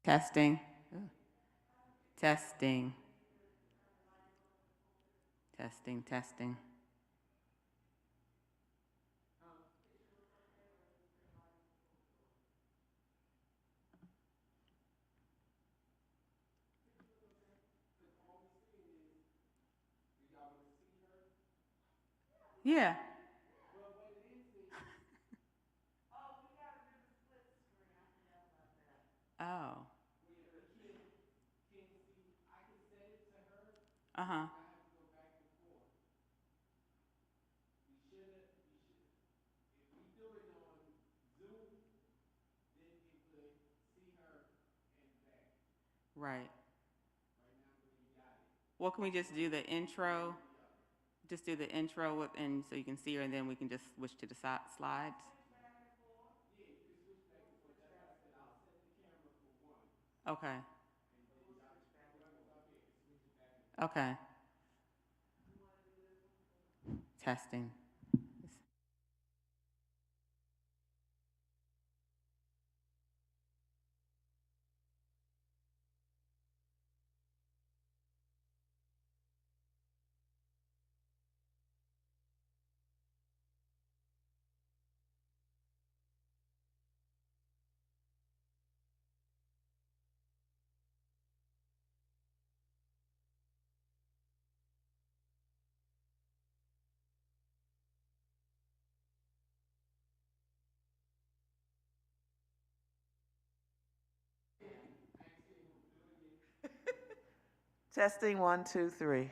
Testing. Testing. Testing, testing. Yeah. Oh. Uh-huh. Right. Well, can we just do the intro? Just do the intro with, and so you can see her, and then we can just switch to the slides. Okay. Okay. Testing. Testing one, two, three.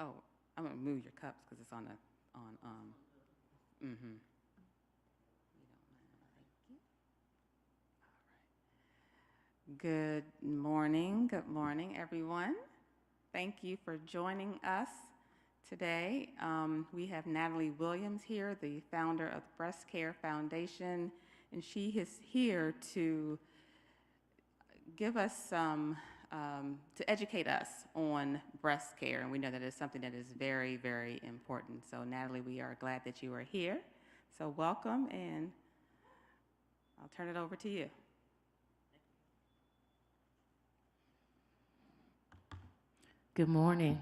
Oh, I'm gonna move your cups because it's on mm-hmm. Good morning, everyone. Thank you for joining us today. We have Natalie Williams here, the founder of the Breast Care Foundation, and she is here to give us some, to educate us on breast care, and we know that it's something that is very, very important. So Natalie, we are glad that you are here. So welcome, and I'll turn it over to you. Good morning.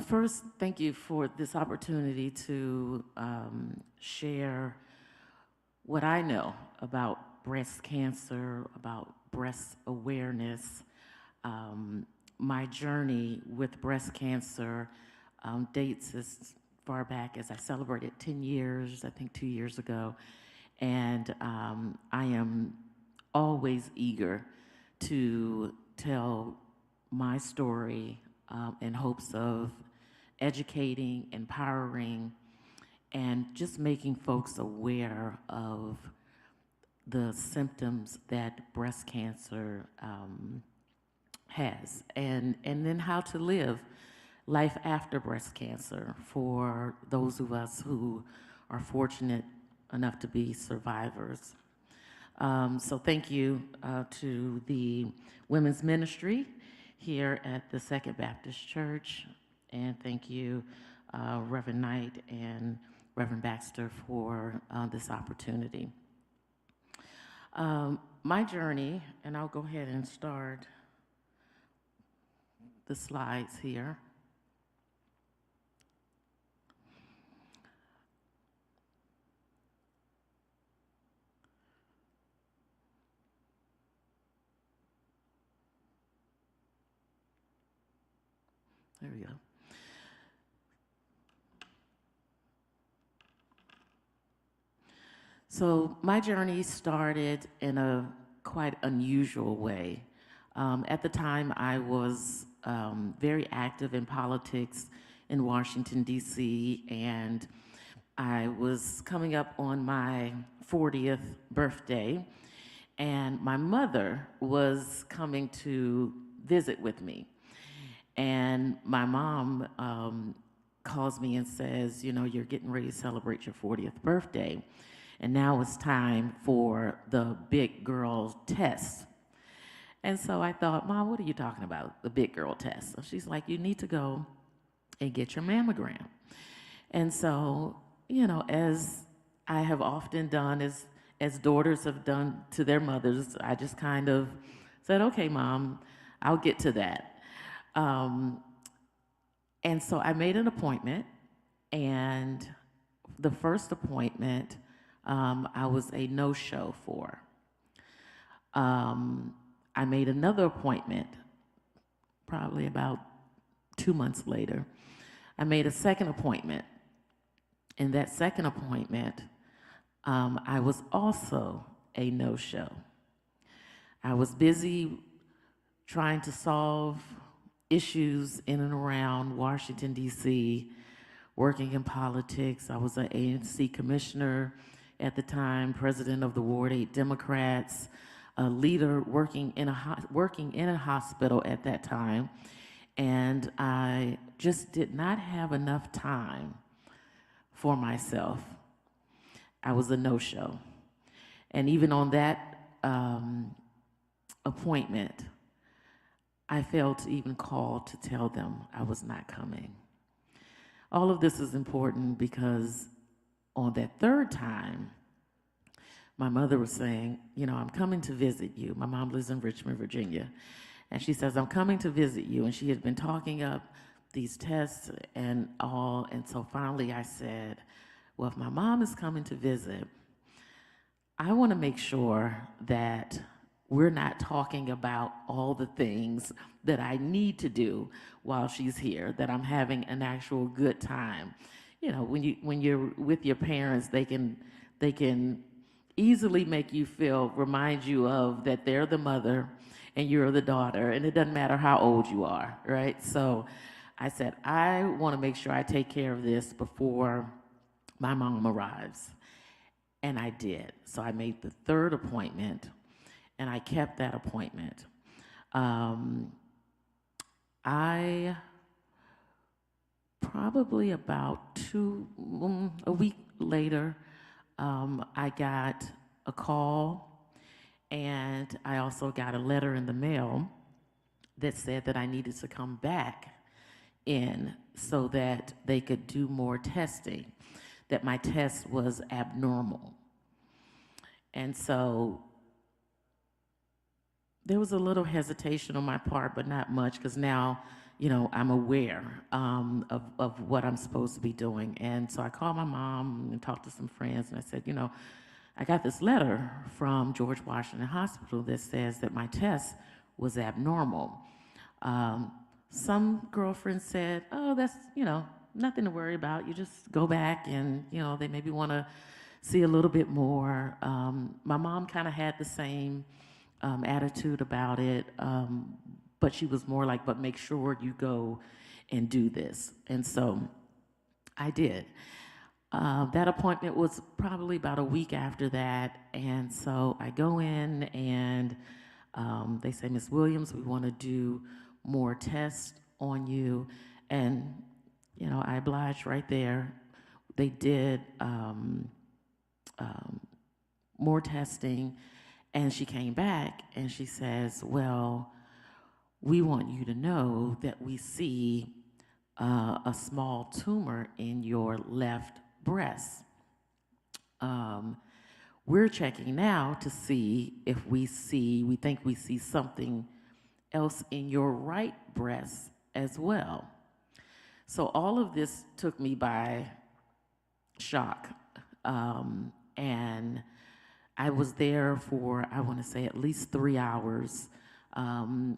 First, thank you for this opportunity to share what I know about breast cancer, about breast awareness. My journey with breast cancer dates as far back as I celebrated 10 years, I think 2 years ago. And I am always eager to tell my story in hopes of educating, empowering, and just making folks aware of the symptoms that breast cancer has, and then how to live life after breast cancer for those of us who are fortunate enough to be survivors. So thank you to the women's ministry here at the Second Baptist Church, and thank you, Reverend Knight and Reverend Baxter, for this opportunity. My journey, and I'll go ahead and start the slides here. There we go. So my journey started in a quite unusual way. At the time, I was very active in politics in Washington, D.C., and I was coming up on my 40th birthday, and my mother was coming to visit with me. And my mom calls me and says, you know, you're getting ready to celebrate your 40th birthday, and now it's time for the big girl test. And so I thought, Mom, what are you talking about, the big girl test? So she's like, you need to go and get your mammogram. And so, you know, as I have often done, as daughters have done to their mothers, I just kind of said, okay, Mom, I'll get to that. And so I made an appointment, and the first appointment I was a no-show for. I made another appointment probably about 2 months later. I made a second appointment. In that second appointment, I was also a no-show. I was busy trying to solve issues in and around Washington, D.C., working in politics. I was an ANC commissioner at the time, president of the Ward 8 Democrats, a leader working in a hospital at that time, and I just did not have enough time for myself. I was a no-show. And even on that appointment, I failed to even call to tell them I was not coming. All of this is important because on that third time, my mother was saying, you know, I'm coming to visit you. My mom lives in Richmond, Virginia. And she says, I'm coming to visit you. And she had been talking up these tests and all. And so finally I said, well, if my mom is coming to visit, I want to make sure that we're not talking about all the things that I need to do while she's here, that I'm having an actual good time. You know, when you're with your parents, they can easily make you feel, remind you of that they're the mother and you're the daughter, and it doesn't matter how old you are, right? So I said, I want to make sure I take care of this before my mom arrives. And I did. So I made the third appointment, and I kept that appointment. I probably about a week later, I got a call, and I also got a letter in the mail that said that I needed to come back in so that they could do more testing, that my test was abnormal. And so there was a little hesitation on my part, but not much, because now, I'm aware of what I'm supposed to be doing. And so I called my mom and talked to some friends, and I said, I got this letter from George Washington Hospital that says that my test was abnormal. Some girlfriends said, oh, that's, nothing to worry about. You just go back and, they maybe want to see a little bit more. My mom kind of had the same attitude about it, but she was more like, but make sure you go and do this. And so I did. That appointment was probably about a week after that, and so I go in and they say, Ms. Williams, we want to do more tests on you. And, I obliged right there. They did more testing, and she came back and she says, well, we want you to know that we see a small tumor in your left breast. We're checking now to see if we think we see something else in your right breast as well. So all of this took me by shock. And I was there for, I want to say, at least 3 hours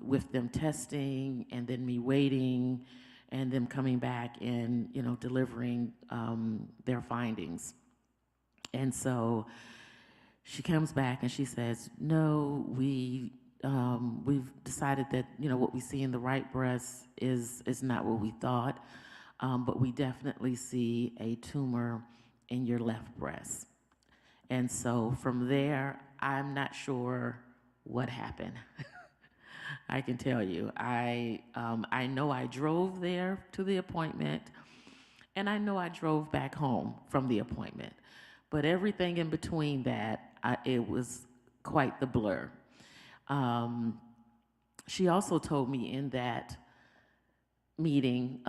with them testing, and then me waiting, and them coming back and, delivering their findings. And so she comes back and she says, no, we've decided that, what we see in the right breast is not what we thought, but we definitely see a tumor in your left breast. And so from there, I'm not sure what happened. I can tell you, I know I drove there to the appointment, and I know I drove back home from the appointment. But everything in between that, it was quite the blur. She also told me in that meeting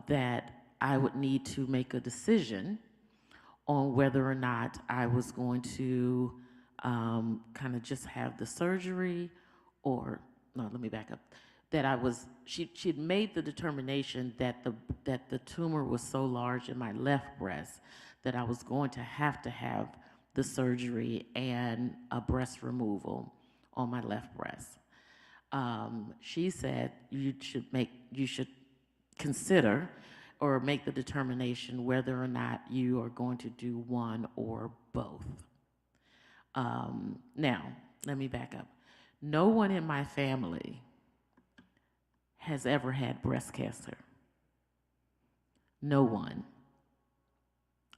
that I would need to make a decision on whether or not I was going to kind of just have the surgery, or, no, let me back up. That she had made the determination that the tumor was so large in my left breast that I was going to have the surgery and a breast removal on my left breast. She said you should consider or make the determination whether or not you are going to do one or both. Now, let me back up. No one in my family has ever had breast cancer. No one.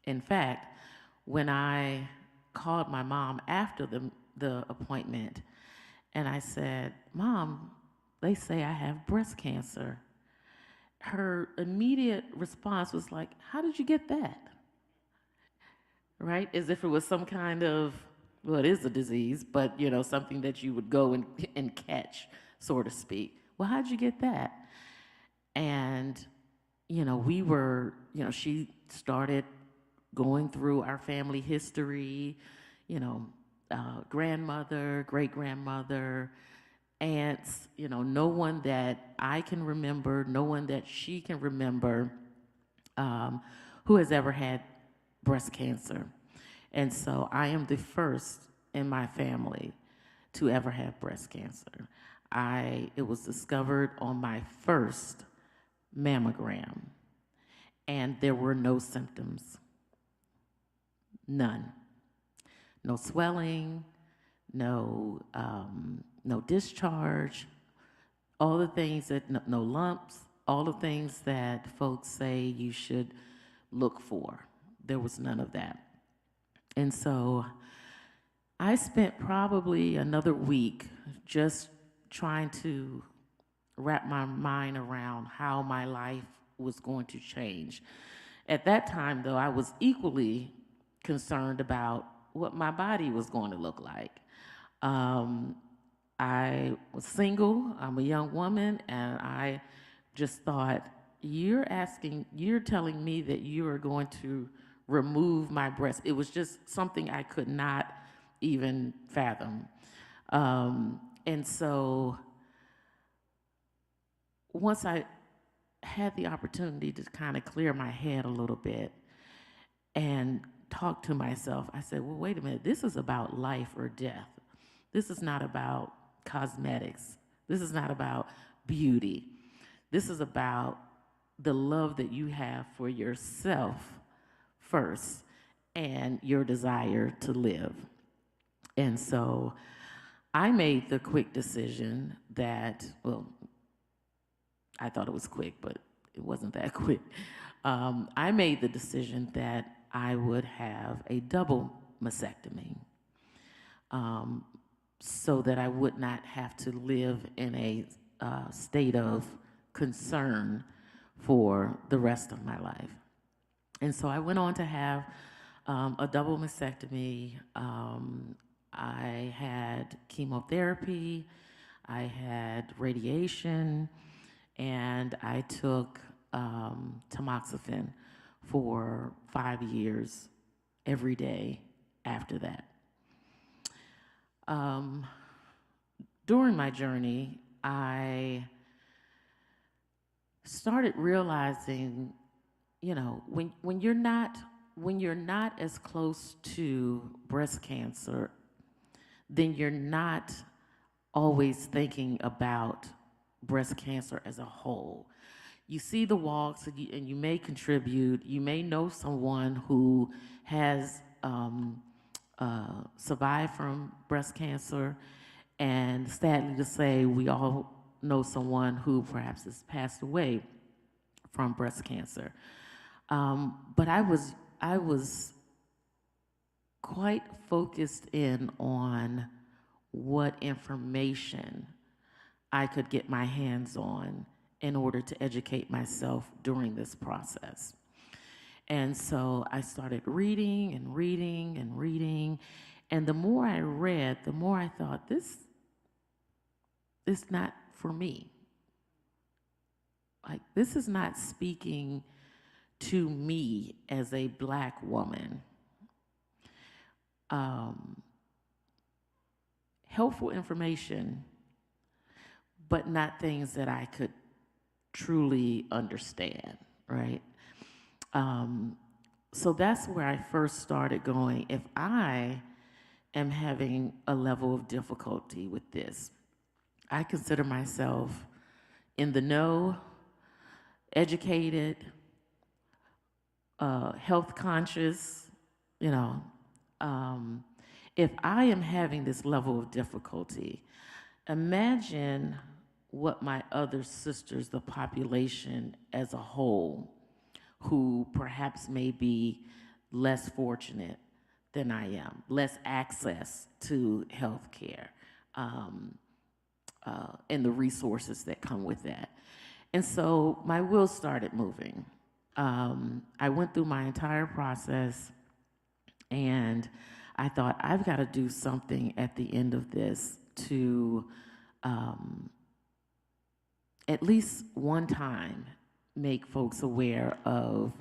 In fact, when I called my mom after the appointment, and I said, Mom, they say I have breast cancer, her immediate response was like, how did you get that? Right? As if it was some kind of, well, it is a disease, but, something that you would go and catch, so to speak. Well, how'd you get that? And, we were, she started going through our family history, grandmother, great-grandmother, aunts, no one that I can remember, no one that she can remember who has ever had breast cancer. And so I am the first in my family to ever have breast cancer. It was discovered on my first mammogram, and there were no symptoms. None. no swelling, no discharge, all the things that, no lumps, all the things that folks say you should look for. There was none of that. And so I spent probably another week just trying to wrap my mind around how my life was going to change. At that time, though, I was equally concerned about what my body was going to look like. I was single, I'm a young woman, and I just thought, you're telling me that you are going to remove my breast. It was just something I could not even fathom. And so once I had the opportunity to kind of clear my head a little bit and talk to myself, I said, well, wait a minute, this is about life or death. This is not about cosmetics. This is not about beauty. This is about the love that you have for yourself first and your desire to live. And so I made the quick decision that, well, I thought it was quick, but it wasn't that quick. I made the decision that I would have a double mastectomy, so that I would not have to live in a state of concern for the rest of my life. And so I went on to have a double mastectomy. I had chemotherapy, I had radiation, and I took tamoxifen for 5 years every day after that. During my journey, I started realizing, when you're not as close to breast cancer, then you're not always thinking about breast cancer as a whole. You see the walks, and you may contribute. You may know someone who has survived from breast cancer, and sadly to say, we all know someone who perhaps has passed away from breast cancer. But I was quite focused in on what information I could get my hands on in order to educate myself during this process. And so I started reading and reading and reading, and the more I read, the more I thought, this is not for me. Like, this is not speaking to me as a Black woman. Helpful information, but not things that I could truly understand, right? So that's where I first started going, if I am having a level of difficulty with this, I consider myself in the know, educated, health conscious, if I am having this level of difficulty, imagine what my other sisters, the population as a whole, who perhaps may be less fortunate than I am, less access to health care, and the resources that come with that. And so my wheels started moving. I went through my entire process, and I thought, I've got to do something at the end of this to at least one time make folks aware of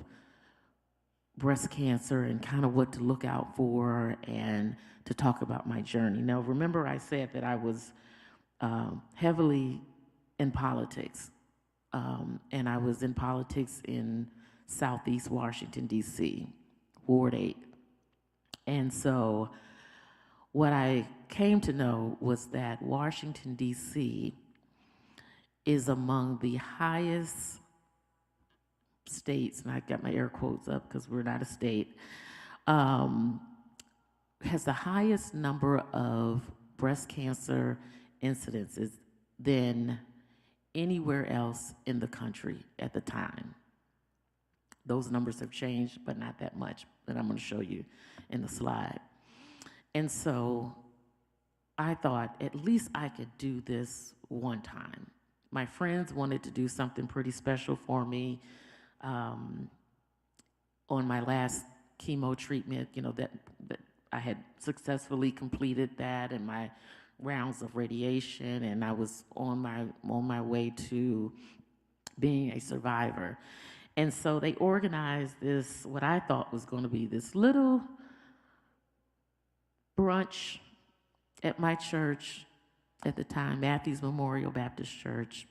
breast cancer and kind of what to look out for, and to talk about my journey. Now, remember I said that I was heavily in politics, and I was in politics in Southeast Washington, D.C., Ward 8. And so what I came to know was that Washington, D.C. is among the highest states, and I got my air quotes up because we're not a state, has the highest number of breast cancer incidences than anywhere else in the country at the time. Those numbers have changed, but not that much, that I'm going to show you in the slide. And so I thought, at least I could do this one time. My friends wanted to do something pretty special for me on my last chemo treatment, you know, that I had successfully completed that and my rounds of radiation, and I was on my way to being a survivor. And so they organized this, what I thought was going to be this little brunch at my church at the time, Matthews Memorial Baptist Church,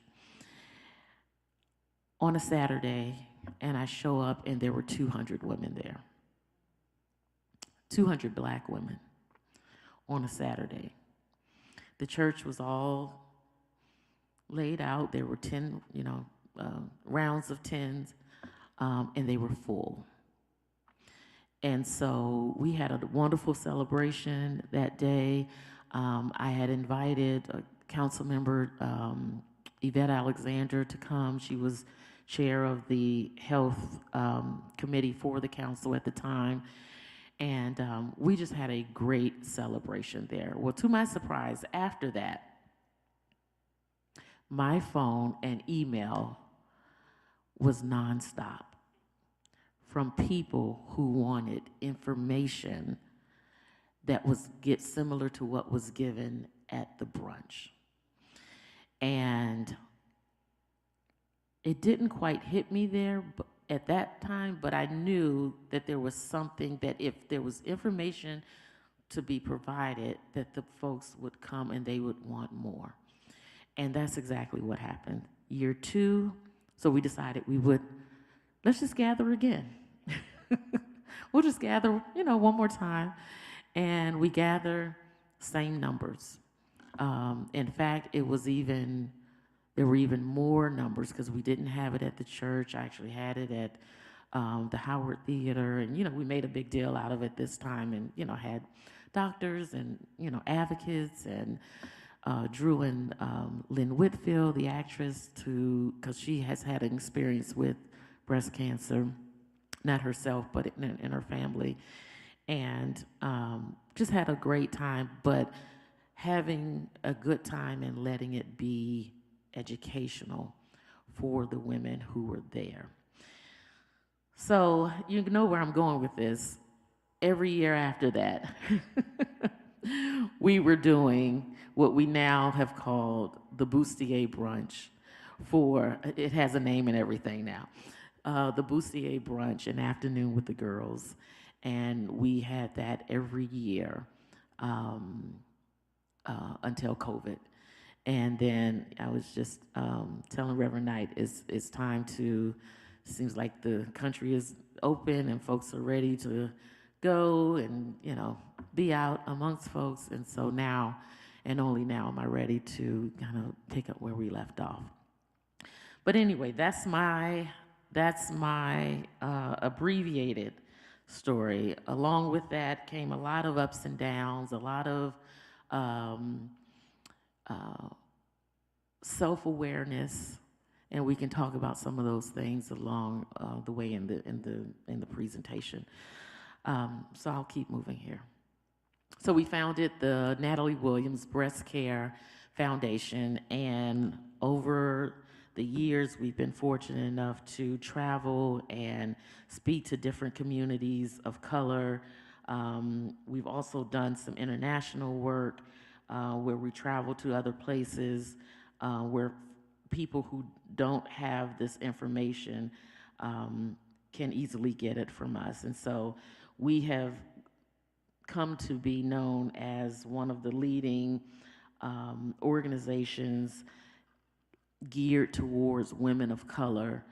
on a Saturday, and I show up and there were 200 women there. 200 black women on a Saturday. The church was all laid out. There were 10, rounds of 10s, and they were full. And so we had a wonderful celebration that day. I had invited a council member, Yvette Alexander, to come. She was chair of the health committee for the council at the time. And we just had a great celebration there. Well, to my surprise, after that, my phone and email was nonstop from people who wanted information that was similar to what was given at the brunch. And it didn't quite hit me there at that time, but I knew that there was something, that if there was information to be provided, that the folks would come and they would want more. And that's exactly what happened. Year 2, so we decided let's just gather again. We'll just gather, one more time. And we gather same numbers. In fact, there were even more numbers because we didn't have it at the church. I actually had it at the Howard Theater, and we made a big deal out of it this time, and had doctors and advocates, and Drew and Lynn Whitfield, the actress, because she has had an experience with breast cancer, not herself, but in her family, and just had a great time. But having a good time and letting it be educational for the women who were there. So you know where I'm going with this. Every year after that, we were doing what we now have called the Bustier Brunch. It has a name and everything now. The Bustier Brunch, an afternoon with the girls. And we had that every year until COVID. And then I was just telling Reverend Knight, it's time seems like the country is open and folks are ready to go and, be out amongst folks. And so now, and only now, am I ready to kind of pick up where we left off. But anyway, that's my abbreviated story. Along with that came a lot of ups and downs, a lot of self-awareness, and we can talk about some of those things along the way in the presentation. So I'll keep moving here. So we founded the Natalie Williams Breast Care Foundation, and over the years we've been fortunate enough to travel and speak to different communities of color. We've also done some international work where we travel to other places where people who don't have this information can easily get it from us. And so we have come to be known as one of the leading organizations geared towards women of color,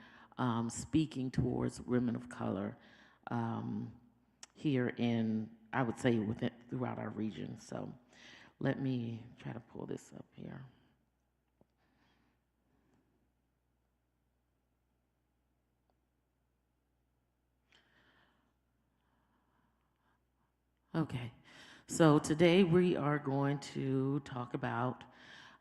speaking towards women of color here in, I would say, throughout our region. So let me try to pull this up here. Okay, So today we are going to talk about,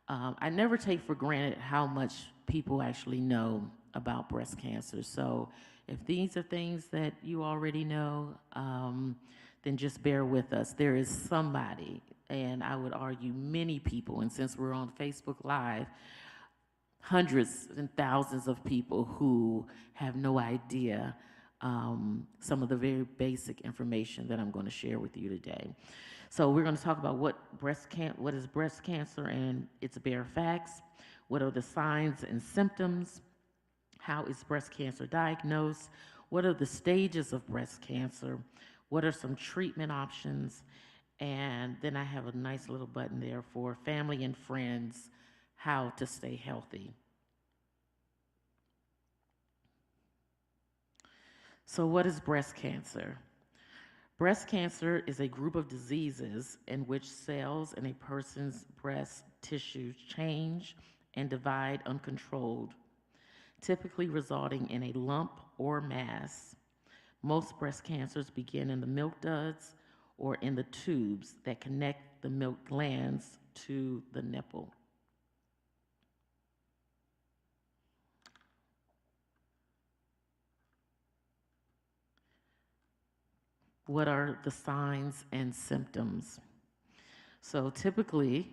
I never take for granted how much people actually know about breast cancer. So if these are things that you already know, then just bear with us. There is somebody, and I would argue many people, and since we're on Facebook Live, hundreds and thousands of people who have no idea some of the very basic information that I'm going to share with you today. So we're going to talk about what is breast cancer and its bare facts. What are the signs and symptoms? How is breast cancer diagnosed? What are the stages of breast cancer? What are some treatment options? And then I have a nice little button there for family and friends, how to stay healthy. So what is breast cancer? Breast cancer is a group of diseases in which cells in a person's breast tissue change and divide uncontrolled, typically resulting in a lump or mass. Most breast cancers begin in the milk ducts or in the tubes that connect the milk glands to the nipple. What are the signs and symptoms? So typically,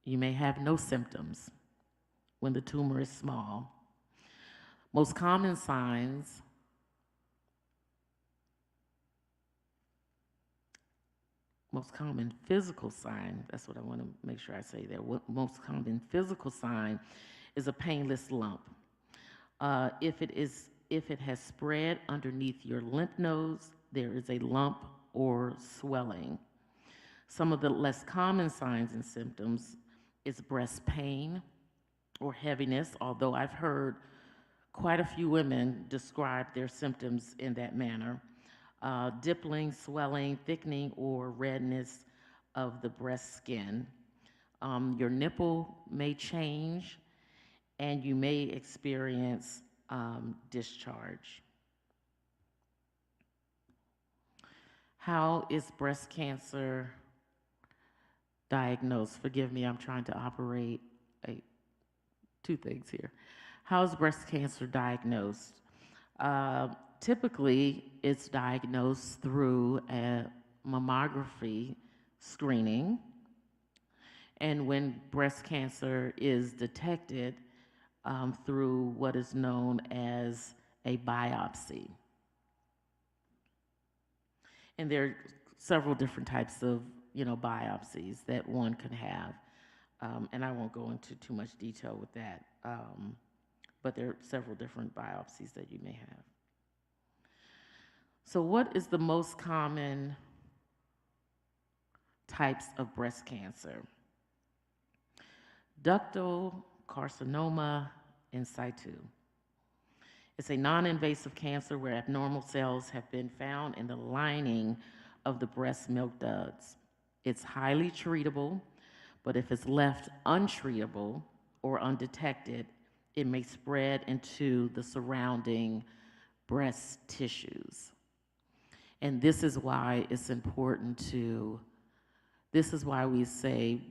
you may have no symptoms when the tumor is small. Most common signs most common physical sign, that's what I want to make sure I say there. What most common physical sign is a painless lump. If it has spread underneath your lymph nodes, there is a lump or swelling. Some of the less common signs and symptoms is breast pain or heaviness, although I've heard quite a few women describe their symptoms in that manner. Dimpling, swelling, thickening, or redness of the breast skin. Your nipple may change, and you may experience discharge. How is breast cancer diagnosed? Forgive me, I'm trying to operate two things here. How is breast cancer diagnosed? Typically, it's diagnosed through a mammography screening. And when breast cancer is detected through what is known as a biopsy. And there are several different types of, biopsies that one can have. And I won't go into too much detail with that. But there are several different biopsies that you may have. So what is the most common types of breast cancer? Ductal carcinoma in situ. It's a non-invasive cancer where abnormal cells have been found in the lining of the breast milk ducts. It's highly treatable, but if it's left untreatable or undetected, it may spread into the surrounding breast tissues. And this is why it's important this is why we say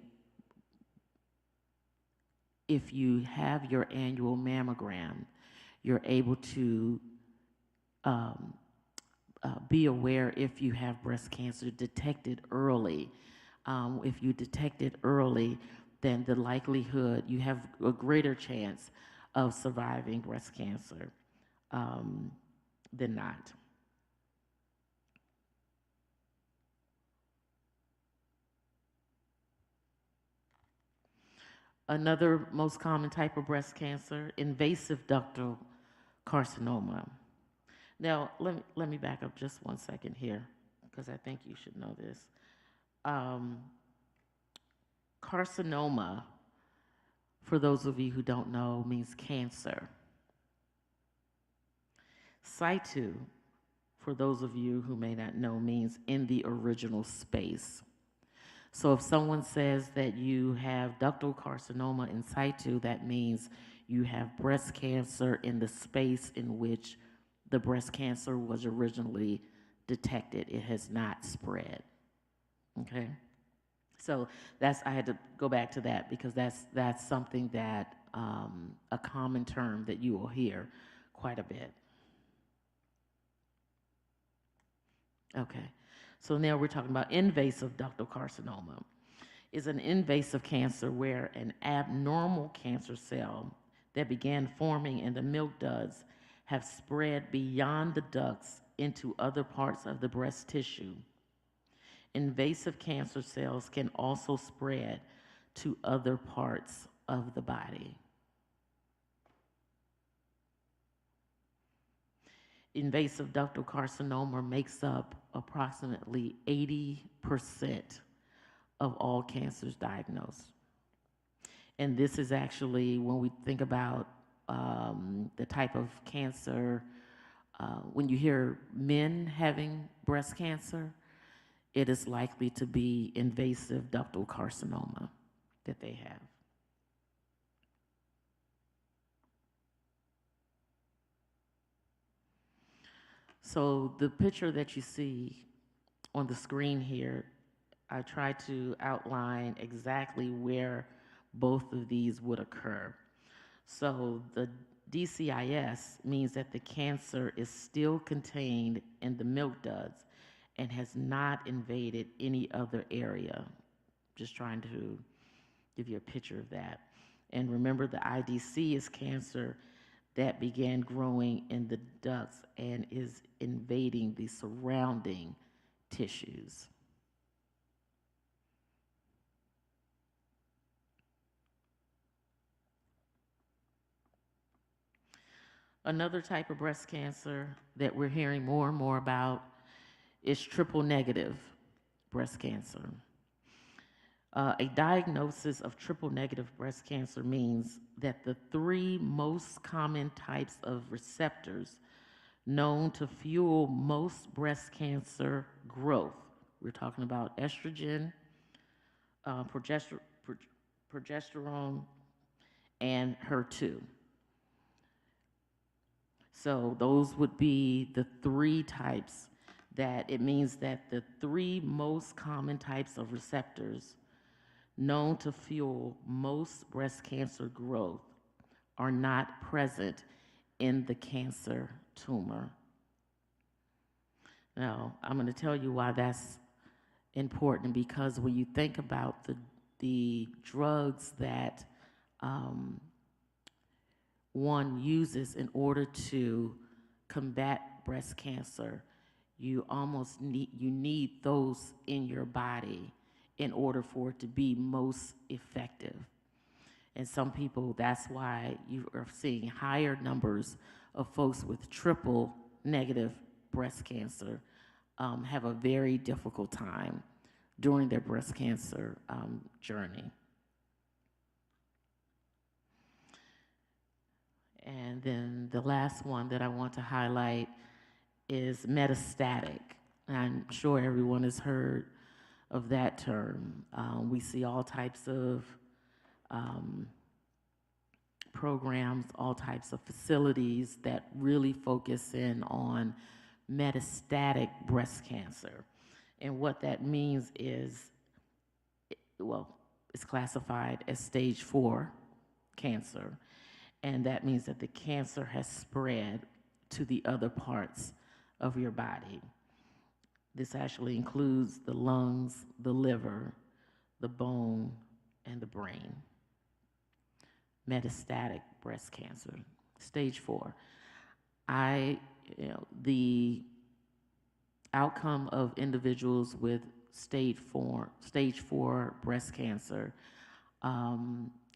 if you have your annual mammogram, you're able to be aware if you have breast cancer, detected early. If you detect it early, then the likelihood, you have a greater chance of surviving breast cancer than not. Another most common type of breast cancer, invasive ductal carcinoma. Now, let me back up just one second here, because I think you should know this. Carcinoma, for those of you who don't know, means cancer. Situ, for those of you who may not know, means in the original space. So if someone says that you have ductal carcinoma in situ, that means you have breast cancer in the space in which the breast cancer was originally detected. It has not spread. Okay, so I had to go back to that because that's something that a common term that you will hear quite a bit. Okay, so now we're talking about invasive ductal carcinoma. Is an invasive cancer where an abnormal cancer cell that began forming in the milk ducts have spread beyond the ducts into other parts of the breast tissue. Invasive cancer cells can also spread to other parts of the body. Invasive ductal carcinoma makes up approximately 80% of all cancers diagnosed. And this is actually, when we think about the type of cancer, when you hear men having breast cancer, it is likely to be invasive ductal carcinoma that they have. So the picture that you see on the screen here, I try to outline exactly where both of these would occur. So the DCIS means that the cancer is still contained in the milk ducts and has not invaded any other area. Just trying to give you a picture of that. And remember, the IDC is cancer that began growing in the ducts and is invading the surrounding tissues. Another type of breast cancer that we're hearing more and more about is triple negative breast cancer. A diagnosis of triple negative breast cancer means that the three most common types of receptors known to fuel most breast cancer growth, we're talking about estrogen, progesterone, and HER2. So those would be the three types that it means that the three most common types of receptors known to fuel most breast cancer growth are not present in the cancer tumor. Now, I'm going to tell you why that's important, because when you think about the drugs that one uses in order to combat breast cancer, you need those in your body in order for it to be most effective. And some people, that's why you are seeing higher numbers of folks with triple negative breast cancer have a very difficult time during their breast cancer journey. And then the last one that I want to highlight is metastatic. I'm sure everyone has heard of that term. We see all types of programs, all types of facilities that really focus in on metastatic breast cancer. And what that means is, well, it's classified as stage 4 cancer. And that means that the cancer has spread to the other parts of your body. This actually includes the lungs, the liver, the bone, and the brain. Metastatic breast cancer, stage 4. The outcome of individuals with stage 4 breast cancer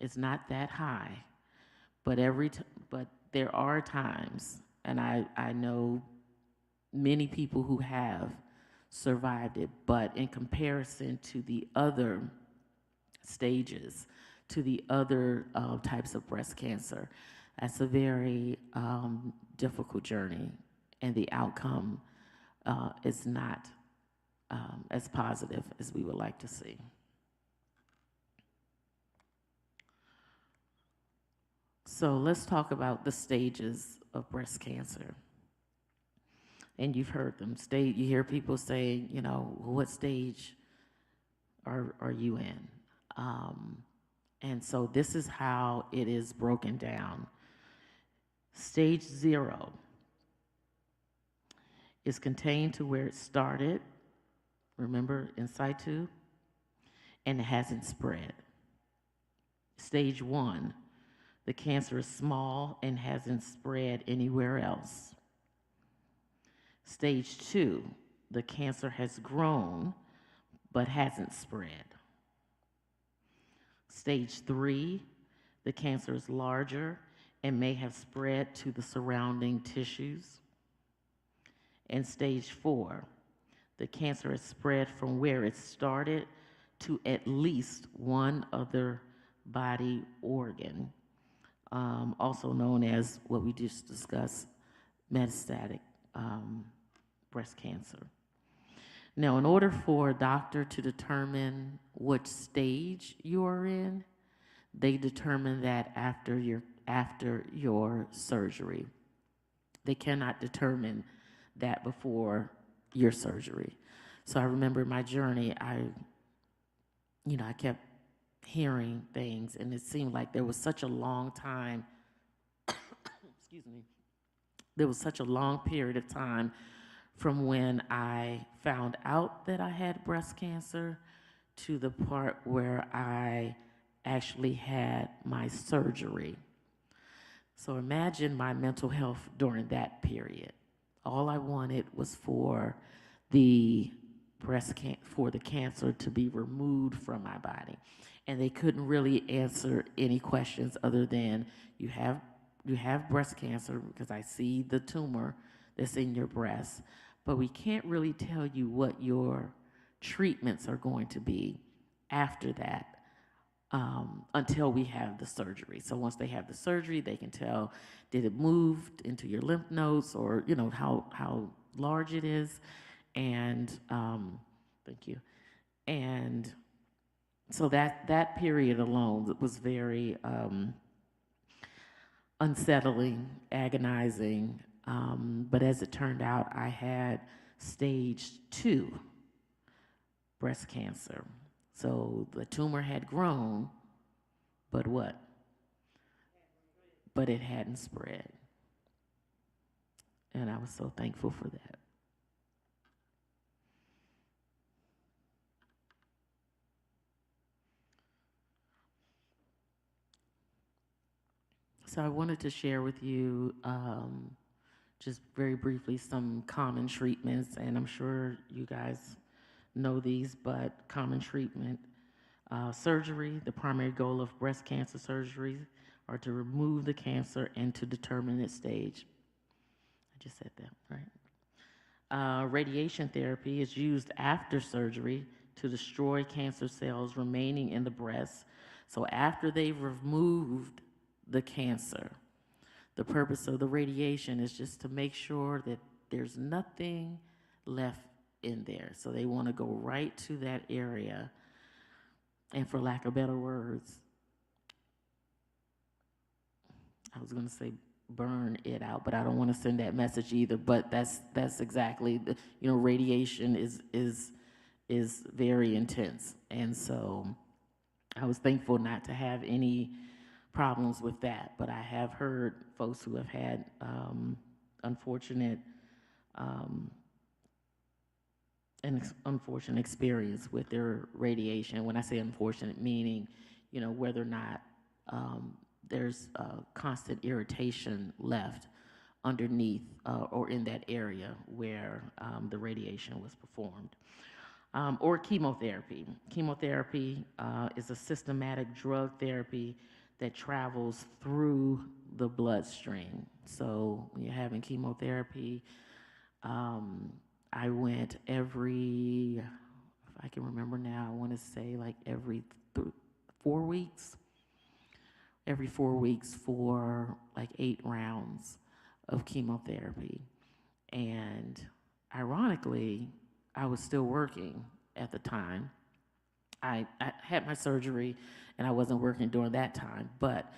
is not that high, but there are times, and I know many people who have survived it, but in comparison to the other stages, to the other types of breast cancer, that's a very difficult journey, and the outcome is not as positive as we would like to see. So let's talk about the stages of breast cancer. And you've heard them. You hear people say, what stage are you in? And so this is how it is broken down. Stage 0 is contained to where it started, remember, in situ, and it hasn't spread. Stage 1, the cancer is small and hasn't spread anywhere else. Stage 2, the cancer has grown but hasn't spread. Stage 3, the cancer is larger and may have spread to the surrounding tissues. And stage 4, the cancer has spread from where it started to at least one other body organ, also known as what we just discussed, metastatic breast cancer. Now, in order for a doctor to determine what stage you are in, they determine that after your surgery. They cannot determine that before your surgery. So I remember my journey, I kept hearing things, and it seemed like there was such a long time, excuse me, there was such a long period of time from when I found out that I had breast cancer to the part where I actually had my surgery. So imagine my mental health during that period. All I wanted was for the cancer to be removed from my body. And they couldn't really answer any questions other than you have breast cancer because I see the tumor that's in your breast, but we can't really tell you what your treatments are going to be after that until we have the surgery. So once they have the surgery, they can tell, did it move into your lymph nodes, or how large it is, and thank you. And so that period alone was very unsettling, agonizing. But as it turned out, I had stage 2 breast cancer. So the tumor had grown, but what? But it hadn't spread. And I was so thankful for that. So I wanted to share with you just very briefly some common treatments, and I'm sure you guys know these, but common treatment. Surgery, the primary goal of breast cancer surgery are to remove the cancer and to determine its stage. I just said that, right? Radiation therapy is used after surgery to destroy cancer cells remaining in the breast. So after they've removed the cancer, the purpose of the radiation is just to make sure that there's nothing left in there. So they want to go right to that area, and for lack of better words, I was going to say burn it out, but I don't want to send that message either. But that's exactly radiation is very intense, and so I was thankful not to have any problems with that. But I have heard folks who have had unfortunate experience with their radiation. When I say unfortunate, meaning, whether or not there's constant irritation left underneath or in that area where the radiation was performed. Or chemotherapy. Chemotherapy is a systematic drug therapy that travels through the bloodstream. So when you're having chemotherapy, I went every, if I can remember now, I want to say like every 4 weeks. Every 4 weeks for like 8 rounds of chemotherapy. And ironically, I was still working at the time. I had my surgery and I wasn't working during that time, but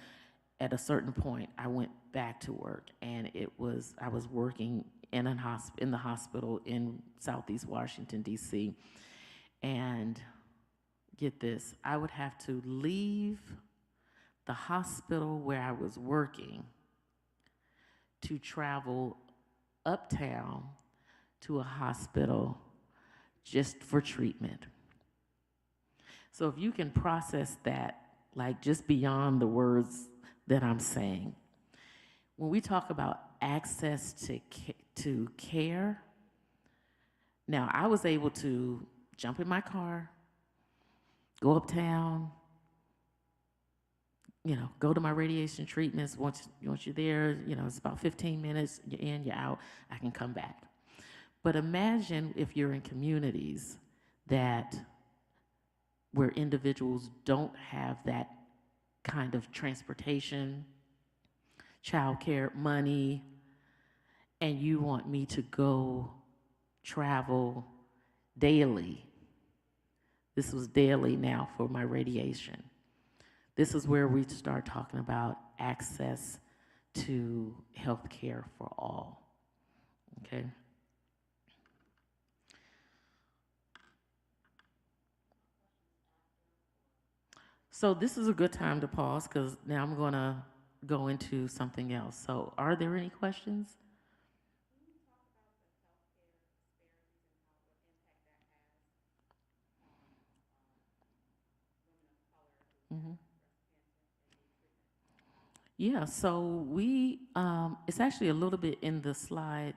at a certain point I went back to work, and I was working in the hospital in Southeast Washington, D.C., and get this, I would have to leave the hospital where I was working to travel uptown to a hospital just for treatment. So if you can process that, like just beyond the words that I'm saying, when we talk about access to care, now I was able to jump in my car, go uptown, go to my radiation treatments. Once you're there, it's about 15 minutes, you're in, you're out, I can come back. But imagine if you're in communities where individuals don't have that kind of transportation, childcare, money, and you want me to go travel daily. This was daily now for my radiation. This is where we start talking about access to health care for all, okay? So this is a good time to pause because now I'm going to go into something else. So are there any questions? Mm-hmm. Yeah, so it's actually a little bit in the slide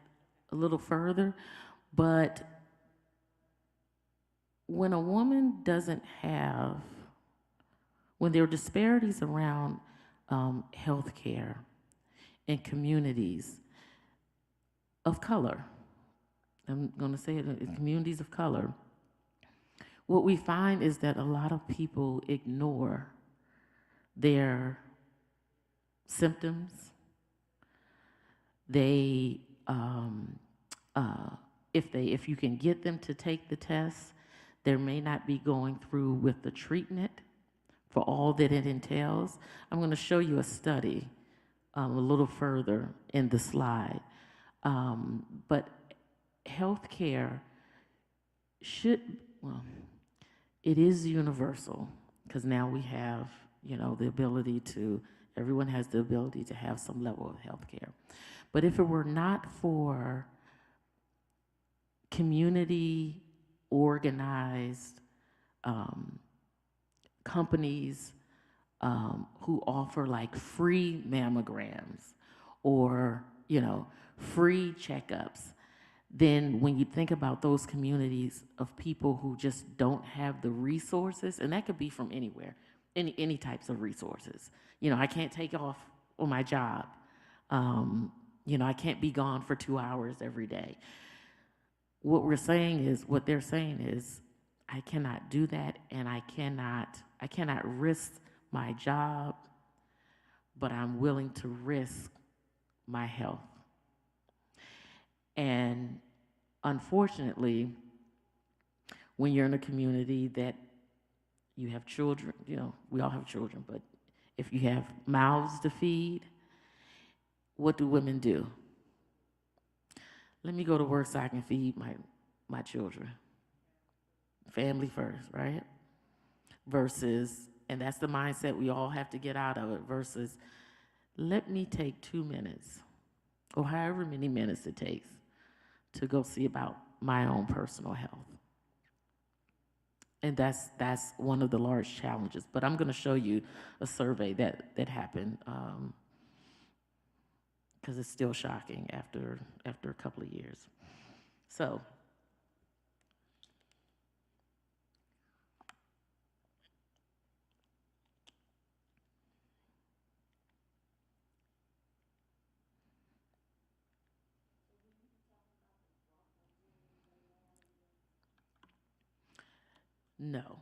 a little further, but when a woman doesn't have, when there are disparities around health care in communities of color, I'm going to say it in communities of color, what we find is that a lot of people ignore their symptoms. They, if you can get them to take the test, there may not be going through with the treatment for all that it entails. I'm going to show you a study a little further in the slide. But healthcare it is universal because now we have, the ability to, everyone has the ability to have some level of health care. But if it were not for community organized companies who offer like free mammograms or, free checkups, then when you think about those communities of people who just don't have the resources, and that could be from anywhere, any types of resources. I can't take off on my job. I can't be gone for 2 hours every day. What they're saying is, I cannot do that, and I cannot risk my job, but I'm willing to risk my health. And unfortunately, when you're in a community that you have children, we all have children, but if you have mouths to feed, what do women do? Let me go to work so I can feed my children. Family first, right? Versus, and that's the mindset we all have to get out of it, versus let me take 2 minutes or however many minutes it takes to go see about my own personal health. And that's one of the large challenges. But I'm going to show you a survey that happened because it's still shocking after a couple of years. So no,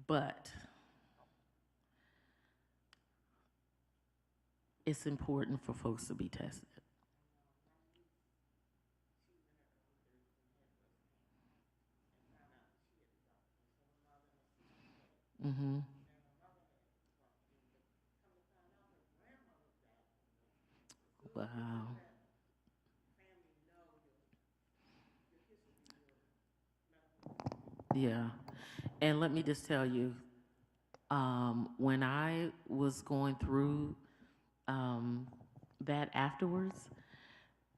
but it's important for folks to be tested. Mm-hmm. Wow. Yeah. And let me just tell you, when I was going through that afterwards,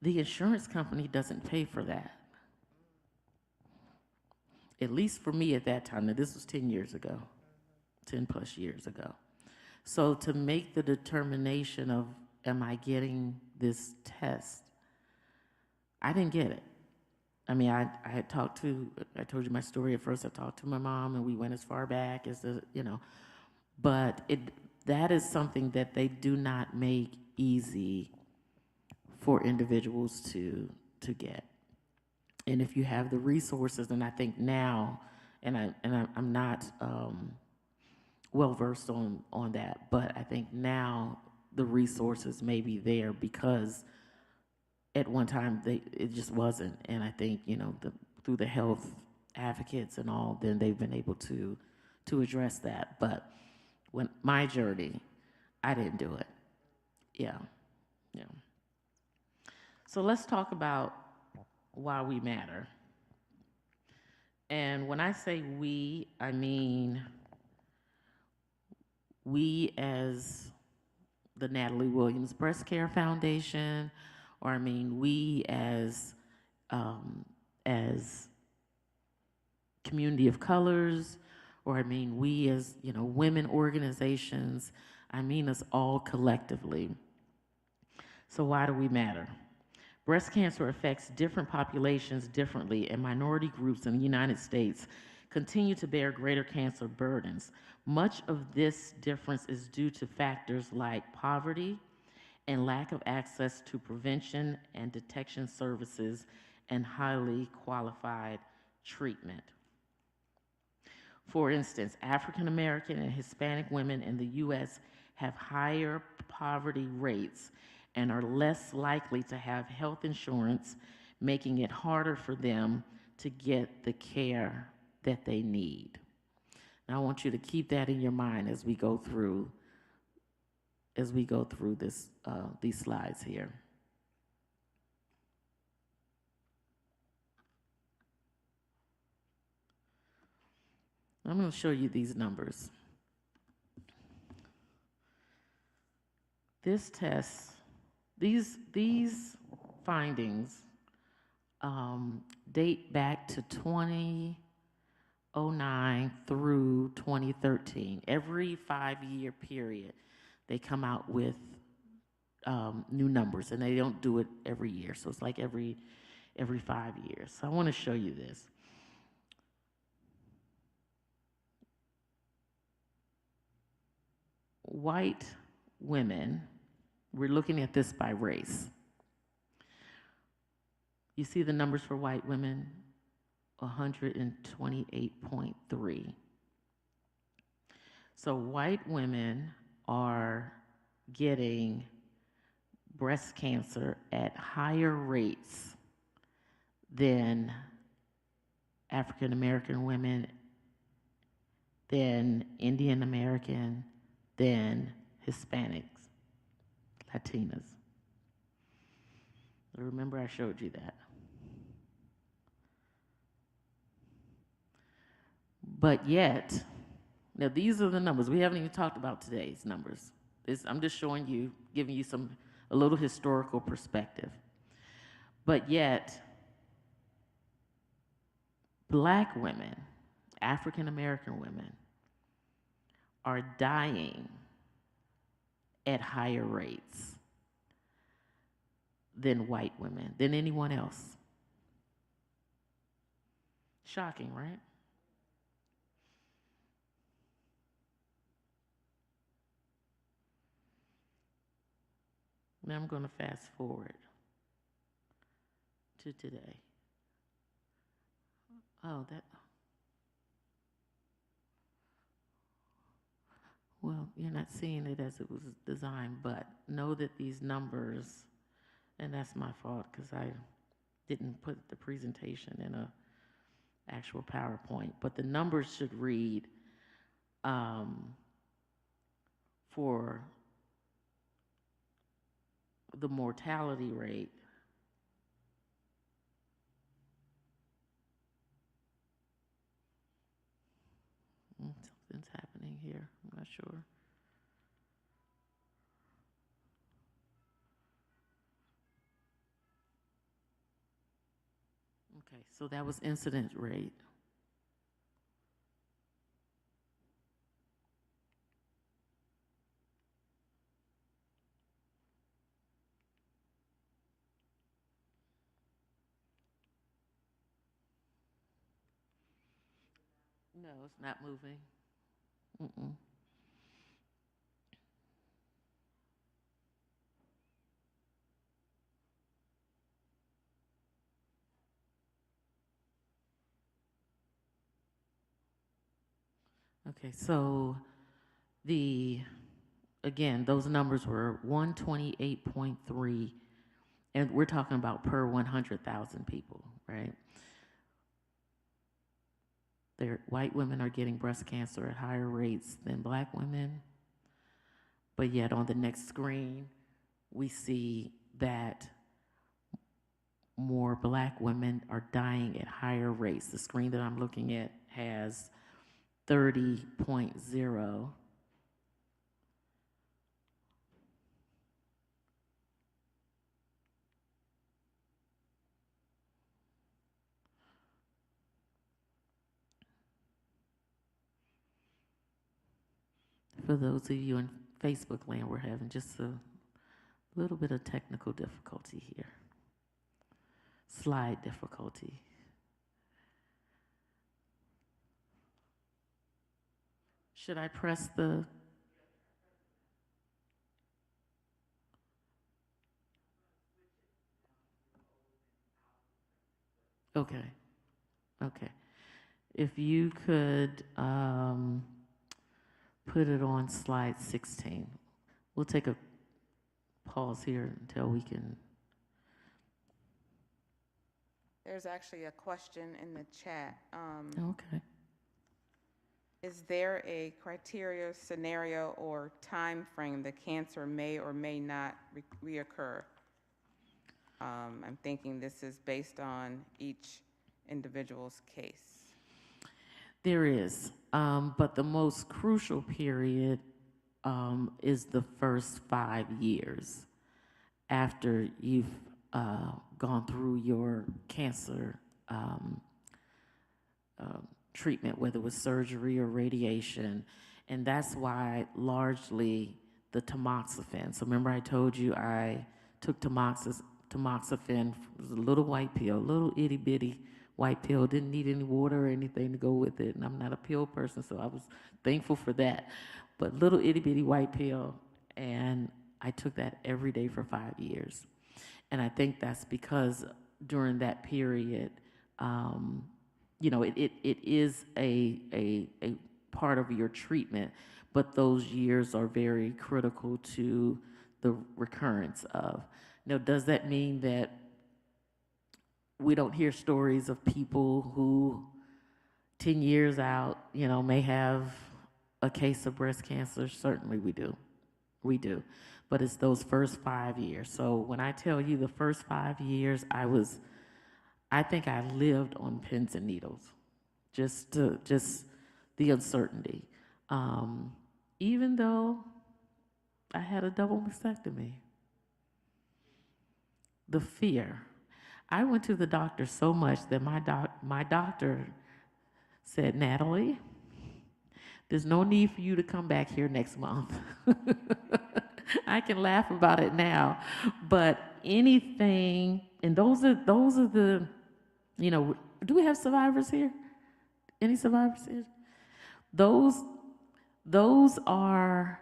the insurance company doesn't pay for that. At least for me at that time. Now, this was 10 years ago, 10 plus years ago. So to make the determination of, am I getting this test? I didn't get it. I mean, I had talked to, I told you my story at first. I talked to my mom, and we went as far back as but that is something that they do not make easy for individuals to get. And if you have the resources, and I think now, I'm not well versed on that, but I think now the resources may be there because at one time it just wasn't. And I think through the health advocates and all, then they've been able to address that. But when my journey, I didn't do it. Yeah. So let's talk about why we matter. And when I say we, I mean we as the Natalie Williams Breast Care Foundation, or I mean we as community of colors, or I mean we as women organizations. I mean us all collectively. So why do we matter? Breast cancer affects different populations differently, and minority groups in the United States continue to bear greater cancer burdens. Much of this difference is due to factors like poverty and lack of access to prevention and detection services and highly qualified treatment. For instance, African American and Hispanic women in the U.S. have higher poverty rates and are less likely to have health insurance, making it harder for them to get the care that they need. Now, I want you to keep that in your mind as we go through this these slides here. I'm going to show you these numbers. This test, these findings date back to 2009 through 2013. Every 5-year period, they come out with new numbers, and they don't do it every year. So it's like every 5 years. So I want to show you this. White women, we're looking at this by race. You see the numbers for white women? 128.3. So white women are getting breast cancer at higher rates than African American women, than Indian American, than Hispanics, Latinas. Remember, I showed you that. But yet, now these are the numbers. We haven't even talked about today's numbers. I'm just showing you, giving you a little historical perspective. But yet, Black women, African American women, are dying at higher rates than white women, than anyone else. Shocking, right? Now I'm going to fast forward to today. Well, you're not seeing it as it was designed, but know that these numbers, and that's my fault because I didn't put the presentation in a actual PowerPoint, but the numbers should read for the mortality rate happening here. I'm not sure. Okay, so that was incident rate. No, it's not moving. Mm-mm. Okay, so again, those numbers were 128.3, and we're talking about per 100,000 people, right? White women are getting breast cancer at higher rates than black women, but yet on the next screen, we see that more black women are dying at higher rates. The screen that I'm looking at has 30.0. For those of you in Facebook land, we're having just a little bit of technical difficulty here. Slide difficulty. Should I press the? Okay, okay. If you could put it on slide 16. We'll take a pause here until we can. There's actually a question in the chat. Okay. Is there a criteria, scenario, or time frame the cancer may or may not reoccur? I'm thinking this is based on each individual's case. There is, but the most crucial period is the first 5 years after you've gone through your cancer treatment, whether it was surgery or radiation. And that's why largely the tamoxifen. So remember I told you I took tamoxifen. It was a little white pill, little itty bitty white pill. Didn't need any water or anything to go with it. And I'm not a pill person, so I was thankful for that. But little itty bitty white pill, and I took that every day for 5 years. And I think that's because during that period, you know, it is a part of your treatment, but those years are very critical to the recurrence of. Now, does that mean that we don't hear stories of people who 10 years out, you know, may have a case of breast cancer? Certainly we do. We do. But it's those first 5 years. So when I tell you the first 5 years, I think I lived on pins and needles, just the uncertainty. Even though I had a double mastectomy, the fear. I went to the doctor so much that my doctor said, Natalie, there's no need for you to come back here next month. I can laugh about it now, but anything, and those are the, you know, do we have survivors here? Any survivors here? Those are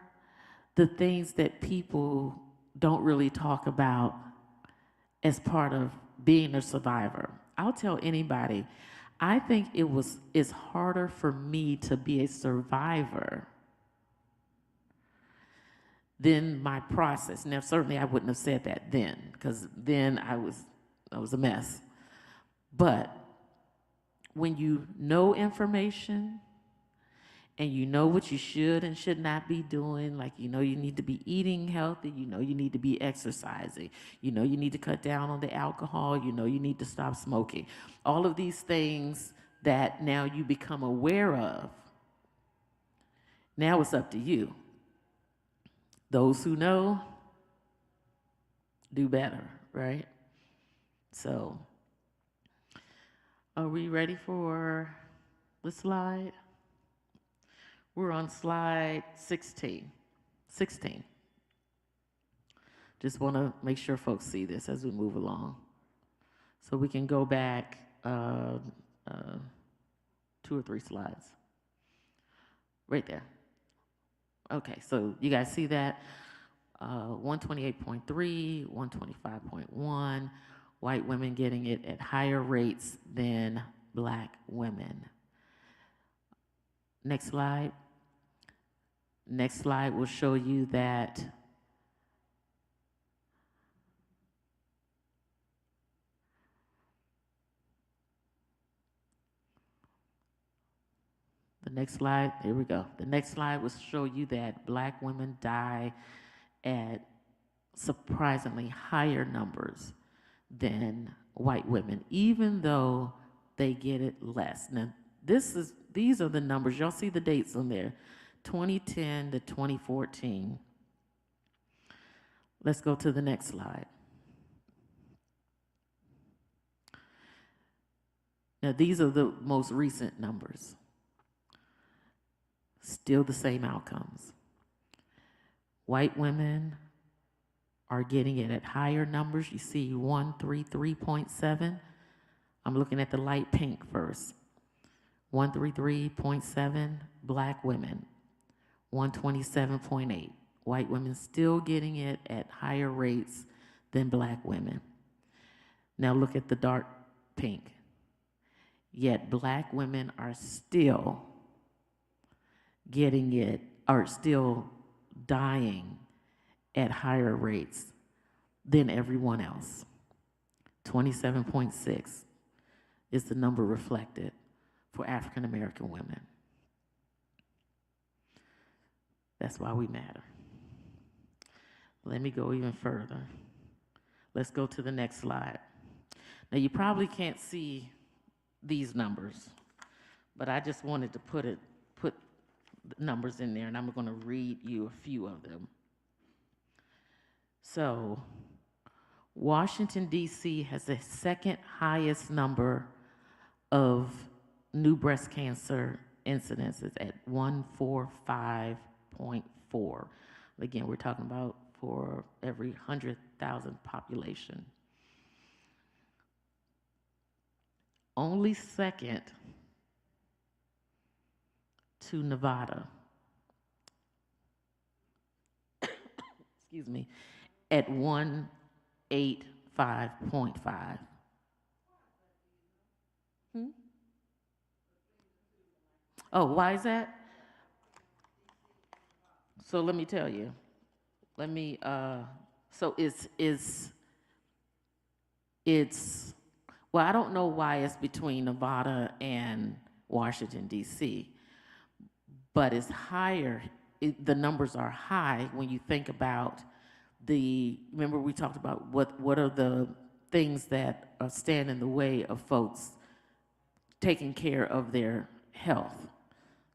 the things that people don't really talk about as part of being a survivor. I'll tell anybody, I think it's harder for me to be a survivor than my process. Now, certainly I wouldn't have said that then, because then I was a mess. But when you know information and you know what you should and should not be doing, like you know you need to be eating healthy, you know you need to be exercising, you know you need to cut down on the alcohol, you know you need to stop smoking. All of these things that now you become aware of, Now it's up to you. Those who know, do better, right? So, are we ready for the slide? We're on slide 16. 16. Just want to make sure folks see this as we move along. So we can go back 2 or 3 slides. Right there. Okay, so you guys see that? 128.3, 125.1, white women getting it at higher rates than black women. Next slide. Next slide will show you that the next slide, here we go. The next slide will show you that black women die at surprisingly higher numbers than white women, even though they get it less. Now, these are the numbers. Y'all see the dates on there, 2010 to 2014. Let's go to the next slide. Now, these are the most recent numbers. Still the same outcomes. White women are getting it at higher numbers. You see 133.7. I'm looking at the light pink first. 133.7, black women. 127.8. White women still getting it at higher rates than black women. Now look at the dark pink. Yet black women are still getting it, are still dying at higher rates than everyone else. 27.6 is the number reflected for African American women. That's why we matter. Let me go even further. Let's go to the next slide. Now you probably can't see these numbers, but I just wanted to put numbers in there, and I'm going to read you a few of them. So, Washington, D.C. has the second highest number of new breast cancer incidences at 145.4. Again, we're talking about for every 100,000 population. Only second to Nevada, excuse me, at 185.5. Oh, why is that? So let me tell you. Let me, so well, I don't know why it's between Nevada and Washington, D.C., but it's higher. The numbers are high when you think about remember we talked about what are the things that stand in the way of folks taking care of their health.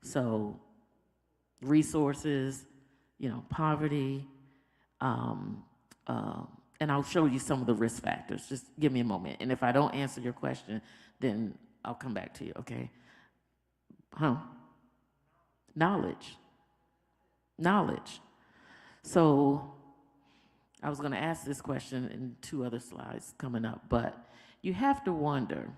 So resources, poverty, and I'll show you some of the risk factors. Just give me a moment. And if I don't answer your question, then I'll come back to you, okay? Knowledge. So I was going to ask this question in 2 other slides coming up, but you have to wonder,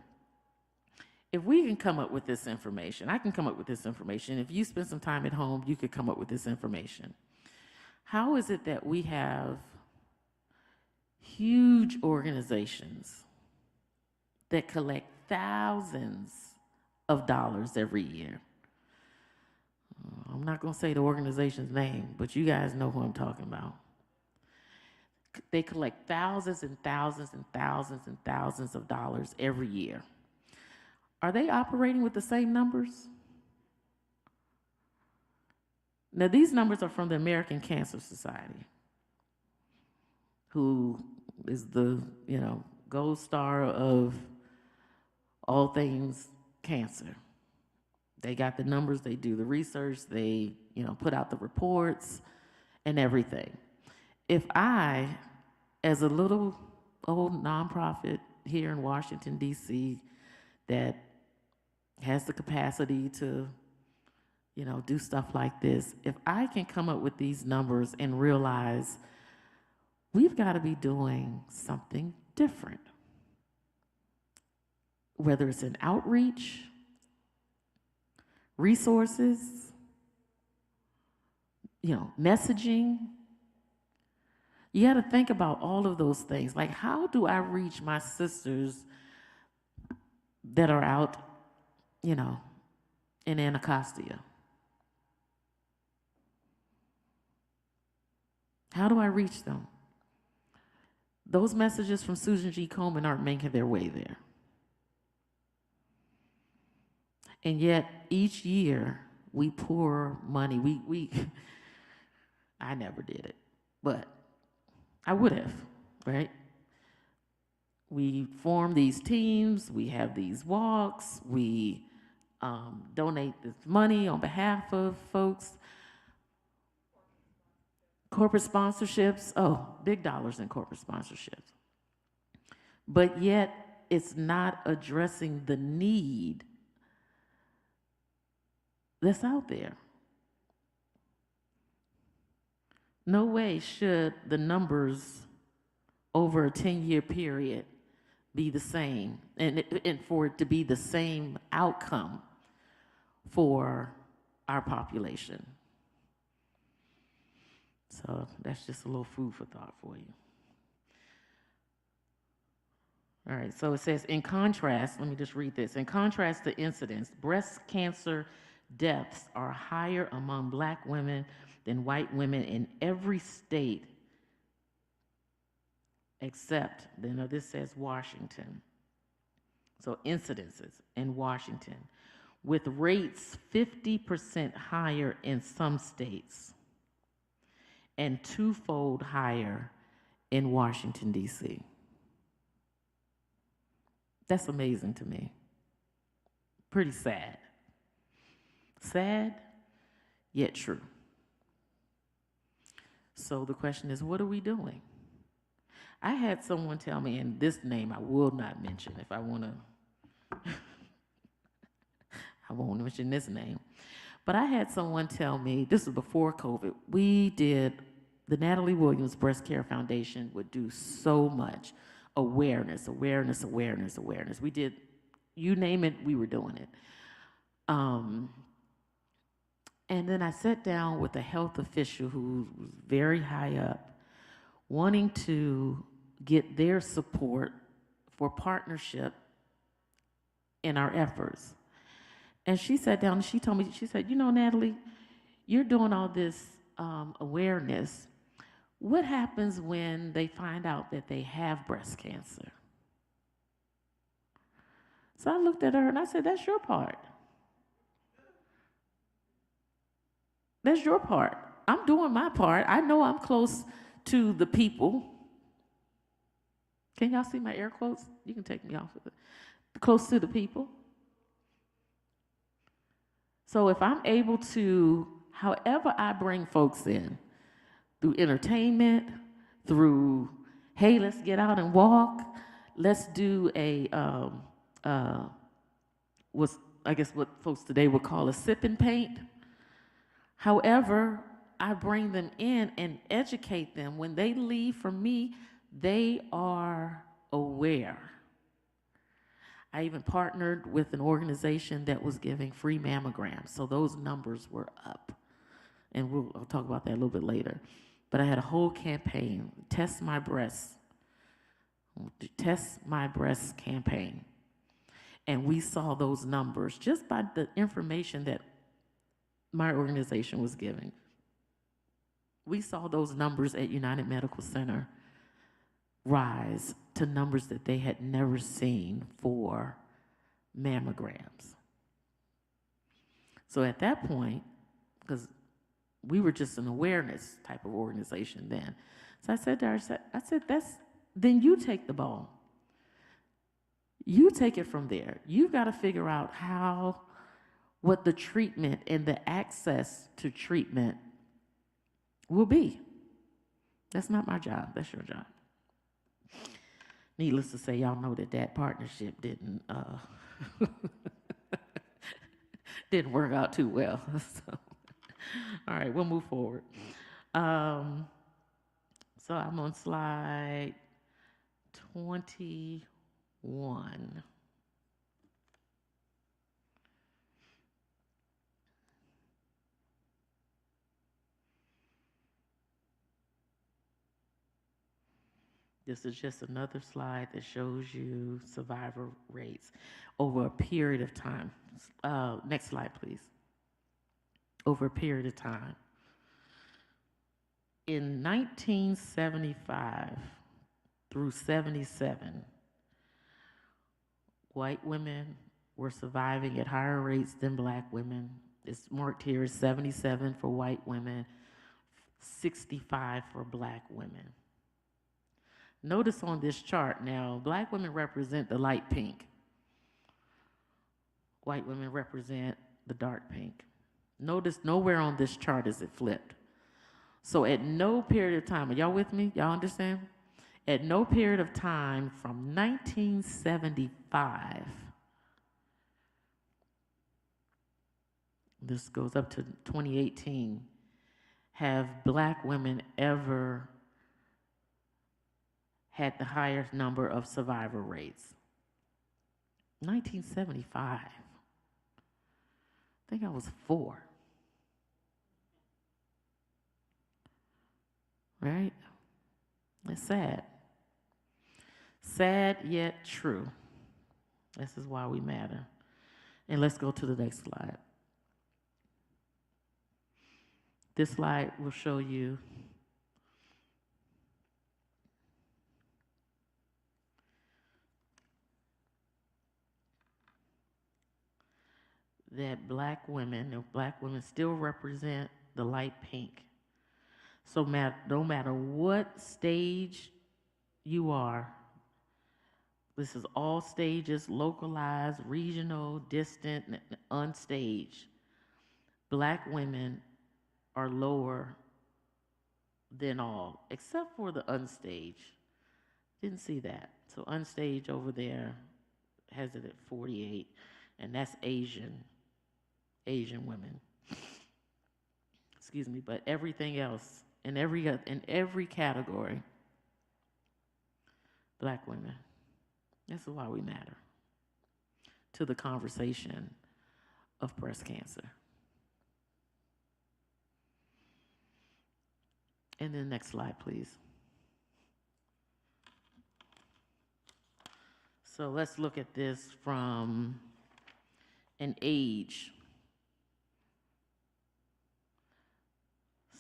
if we can come up with this information, I can come up with this information. If you spend some time at home, you could come up with this information. How is it that we have huge organizations that collect thousands of dollars every year? I'm not going to say the organization's name, but you guys know who I'm talking about. They collect thousands and thousands and thousands and thousands of dollars every year. Are they operating with the same numbers? Now, these numbers are from the American Cancer Society, who is the, gold star of all things cancer. They got the numbers, they do the research, they, put out the reports and everything. If I, as a little old nonprofit here in Washington, D.C., that has the capacity to, do stuff like this, if I can come up with these numbers and realize we've got to be doing something different, whether it's in outreach, resources, messaging. You got to think about all of those things. Like, how do I reach my sisters that are out, in Anacostia? How do I reach them? Those messages from Susan G. Komen aren't making their way there. And yet, each year, we pour money. I never did it, but I would have, right? We form these teams, we have these walks, we donate this money on behalf of folks. Corporate sponsorships, big dollars in corporate sponsorships. But yet, it's not addressing the need that's out there. No way should the numbers over a 10-year period be the same, and for it to be the same outcome for our population. So that's just a little food for thought for you. All right, so it says, in contrast, let me just read this. In contrast to incidence, breast cancer deaths are higher among Black women than white women in every state except, this says Washington. So incidences in Washington, with rates 50% higher in some states and twofold higher in Washington, D.C. That's amazing to me. Pretty sad. Sad, yet true. So the question is, what are we doing? I had someone tell me, and this name I will not mention if I want to, I won't mention this name, but I had someone tell me, this was before COVID, the Natalie Williams Breast Care Foundation would do so much awareness. We did, you name it, we were doing it. And then I sat down with a health official who was very high up, wanting to get their support for partnership in our efforts. And she sat down and she told me, she said, Natalie, you're doing all this awareness. What happens when they find out that they have breast cancer? So I looked at her and I said, that's your part. That's your part. I'm doing my part. I know I'm close to the people. Can y'all see my air quotes? You can take me off of it. Close to the people. So if I'm able to, however I bring folks in, through entertainment, through, hey, let's get out and walk, let's do what folks today would call a sip and paint. However, I bring them in and educate them. When they leave from me, they are aware. I even partnered with an organization that was giving free mammograms, so those numbers were up. And I'll talk about that a little bit later. But I had a whole campaign, Test My Breast campaign. And we saw those numbers just by the information that my organization was giving. We saw those numbers at United Medical Center rise to numbers that they had never seen for mammograms. So at that point, because we were just an awareness type of organization then, so I said to her, then you take the ball. You take it from there. You've got to figure out how what the treatment and the access to treatment will be. That's not my job, that's your job. Needless to say, y'all know that partnership didn't didn't work out too well. So, all right, we'll move forward. So I'm on slide 21. This is just another slide that shows you survivor rates over a period of time. Next slide, please. Over a period of time. In 1975 through 77, white women were surviving at higher rates than black women. It's marked here as 77 for white women, 65 for black women. Notice on this chart now, black women represent the light pink. White women represent the dark pink. Notice nowhere on this chart is it flipped. So at no period of time, are y'all with me? Y'all understand? At no period of time from 1975, this goes up to 2018, have black women ever had the highest number of survivor rates. 1975. I think I was 4. Right? It's sad. Sad yet true. This is why we matter. And let's go to the next slide. This slide will show you that black women still represent the light pink. So no matter what stage you are, this is all stages, localized, regional, distant, unstage. Black women are lower than all, except for the unstage. Didn't see that. So unstage over there has it at 48, and that's Asian women. Excuse me, but everything else, in every category, black women. This is why we matter to the conversation of breast cancer. And then next slide, please. So let's look at this from an age.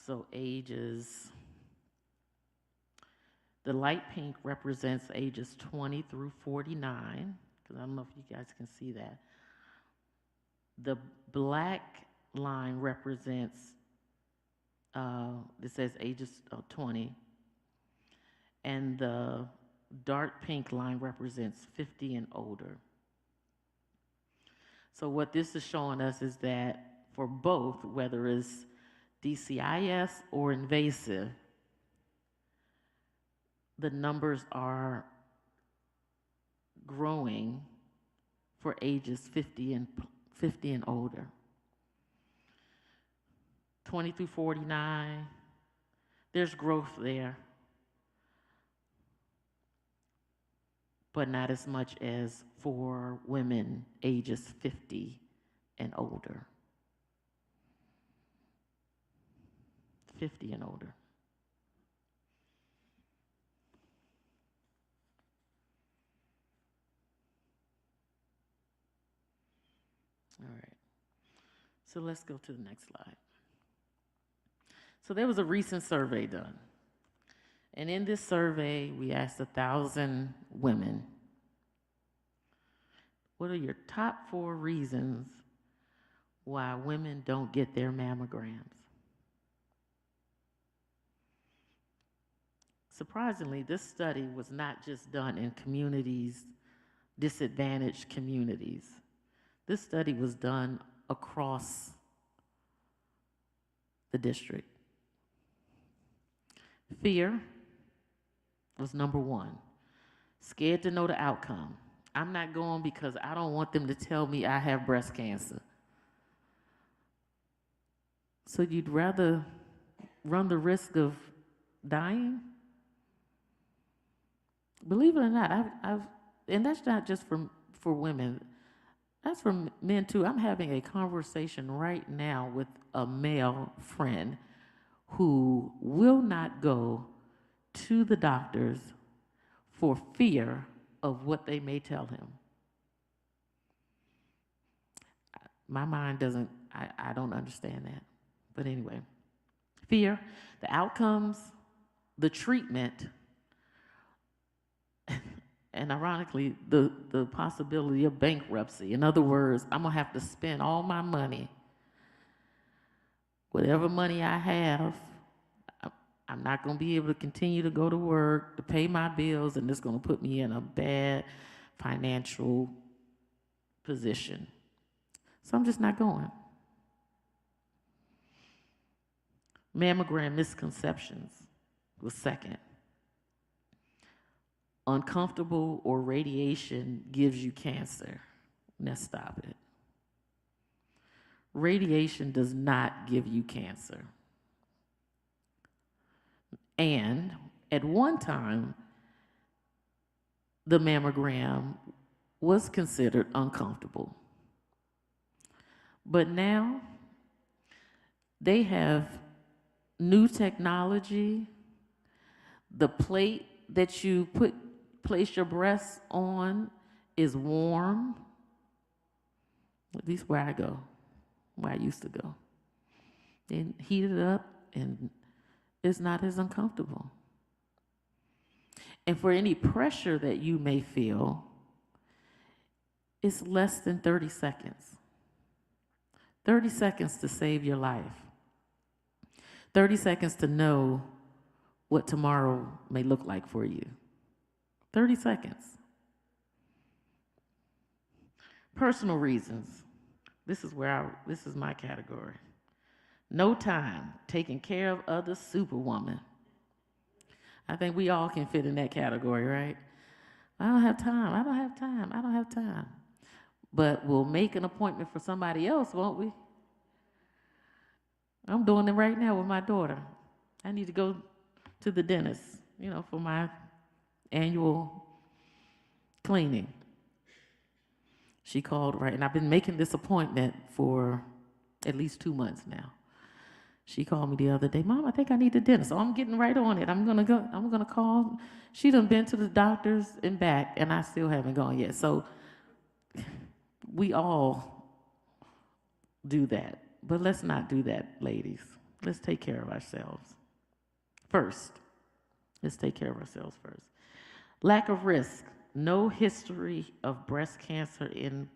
So ages, the light pink represents ages 20 through 49, because I don't know if you guys can see that. The black line represents, it says ages 20, and the dark pink line represents 50 and older. So what this is showing us is that for both, whether it's DCIS or invasive, the numbers are growing for ages 50 and older. 20 through 49, there's growth there, but not as much as for women ages 50 and older. 50 and older. All right. So let's go to the next slide. So there was a recent survey done. And in this survey, we asked 1,000 women, what are your top 4 reasons why women don't get their mammograms? Surprisingly, this study was not just done in communities, disadvantaged communities. This study was done across the district. Fear was number one. Scared to know the outcome. I'm not going because I don't want them to tell me I have breast cancer. So you'd rather run the risk of dying? Believe it or not, and that's not just for women. That's for men too. I'm having a conversation right now with a male friend who will not go to the doctors for fear of what they may tell him. My mind doesn't, I don't understand that. But anyway, fear, the outcomes, the treatment, and ironically, the possibility of bankruptcy. In other words, I'm gonna have to spend all my money, whatever money I have, I'm not gonna be able to continue to go to work, to pay my bills, and it's gonna put me in a bad financial position. So I'm just not going. Mammogram misconceptions was second. Uncomfortable or radiation gives you cancer. Now stop it. Radiation does not give you cancer. And at one time, the mammogram was considered uncomfortable. But now, they have new technology. The plate that you place your breasts on is warm. At least where I go, where I used to go. They heat it up and it's not as uncomfortable. And for any pressure that you may feel, it's less than 30 seconds. 30 seconds to save your life. 30 seconds to know what tomorrow may look like for you. 30 seconds. Personal reasons. This is my category. No time, taking care of other superwoman. I think we all can fit in that category, right? I don't have time. But we'll make an appointment for somebody else, won't we? I'm doing it right now with my daughter. I need to go to the dentist, for my annual cleaning. She called, right, and I've been making this appointment for at least 2 months now. She called me the other day, Mom, I think I need the dentist. So I'm getting right on it. I'm gonna call. She done been to the doctors and back, and I still haven't gone yet. So we all do that. But let's not do that, ladies. Let's take care of ourselves first. Let's take care of ourselves first. Lack of risk. No history of breast cancer in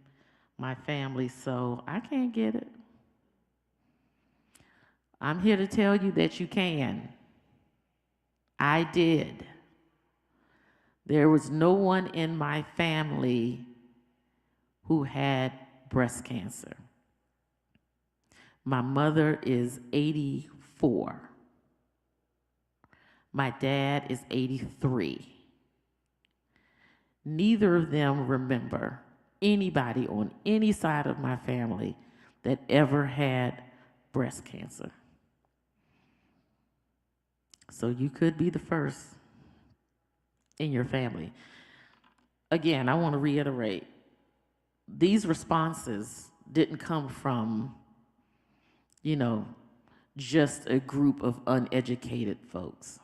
my family, so I can't get it. I'm here to tell you that you can. I did. There was no one in my family who had breast cancer. My mother is 84. My dad is 83. Neither of them remember anybody on any side of my family that ever had breast cancer. So you could be the first in your family. Again, I want to reiterate, these responses didn't come from, just a group of uneducated folks.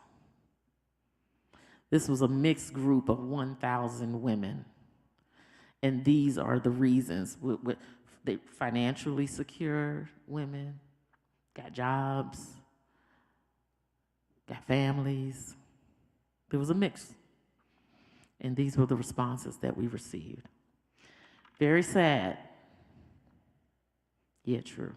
This was a mixed group of 1,000 women. And these are the reasons. They financially secure women, got jobs, got families. There was a mix. And these were the responses that we received. Very sad, yet true.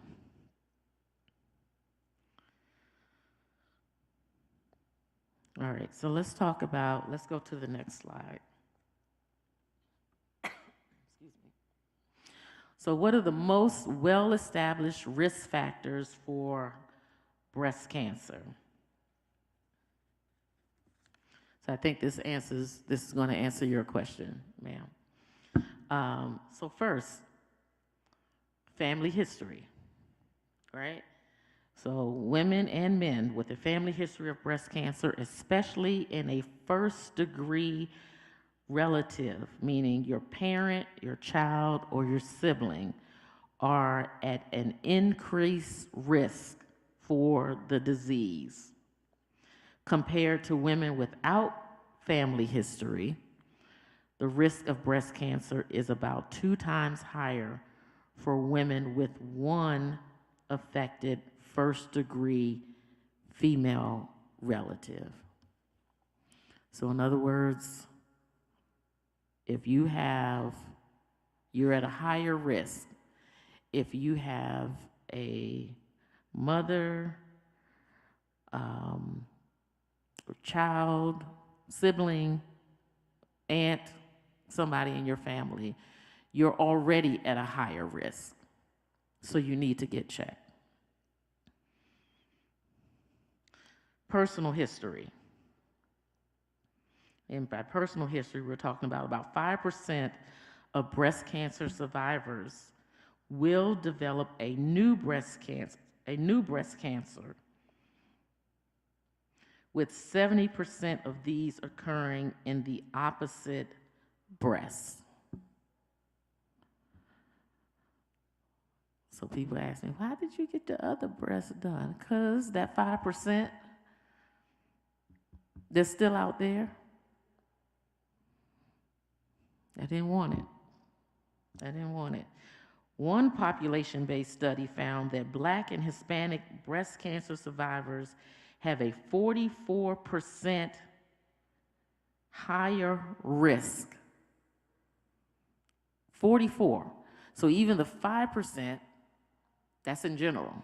All right, so let's go to the next slide. Excuse me. So what are the most well-established risk factors for breast cancer? So I think this is going to answer your question, ma'am. So first, family history, right? So women and men with a family history of breast cancer, especially in a first-degree relative, meaning your parent, your child, or your sibling, are at an increased risk for the disease. Compared to women without family history, the risk of breast cancer is about 2 times higher for women with one affected first-degree female relative. So in other words, if you're at a higher risk if you have a mother, child, sibling, aunt, somebody in your family, you're already at a higher risk. So you need to get checked. Personal history. And by personal history, we're talking about 5% of breast cancer survivors will develop a new breast cancer, with 70% of these occurring in the opposite breast. So people ask me, why did you get the other breast done? Because that 5% that's still out there, I didn't want it. One population-based study found that Black and Hispanic breast cancer survivors have a 44% higher risk. 44. So even the 5%, that's in general.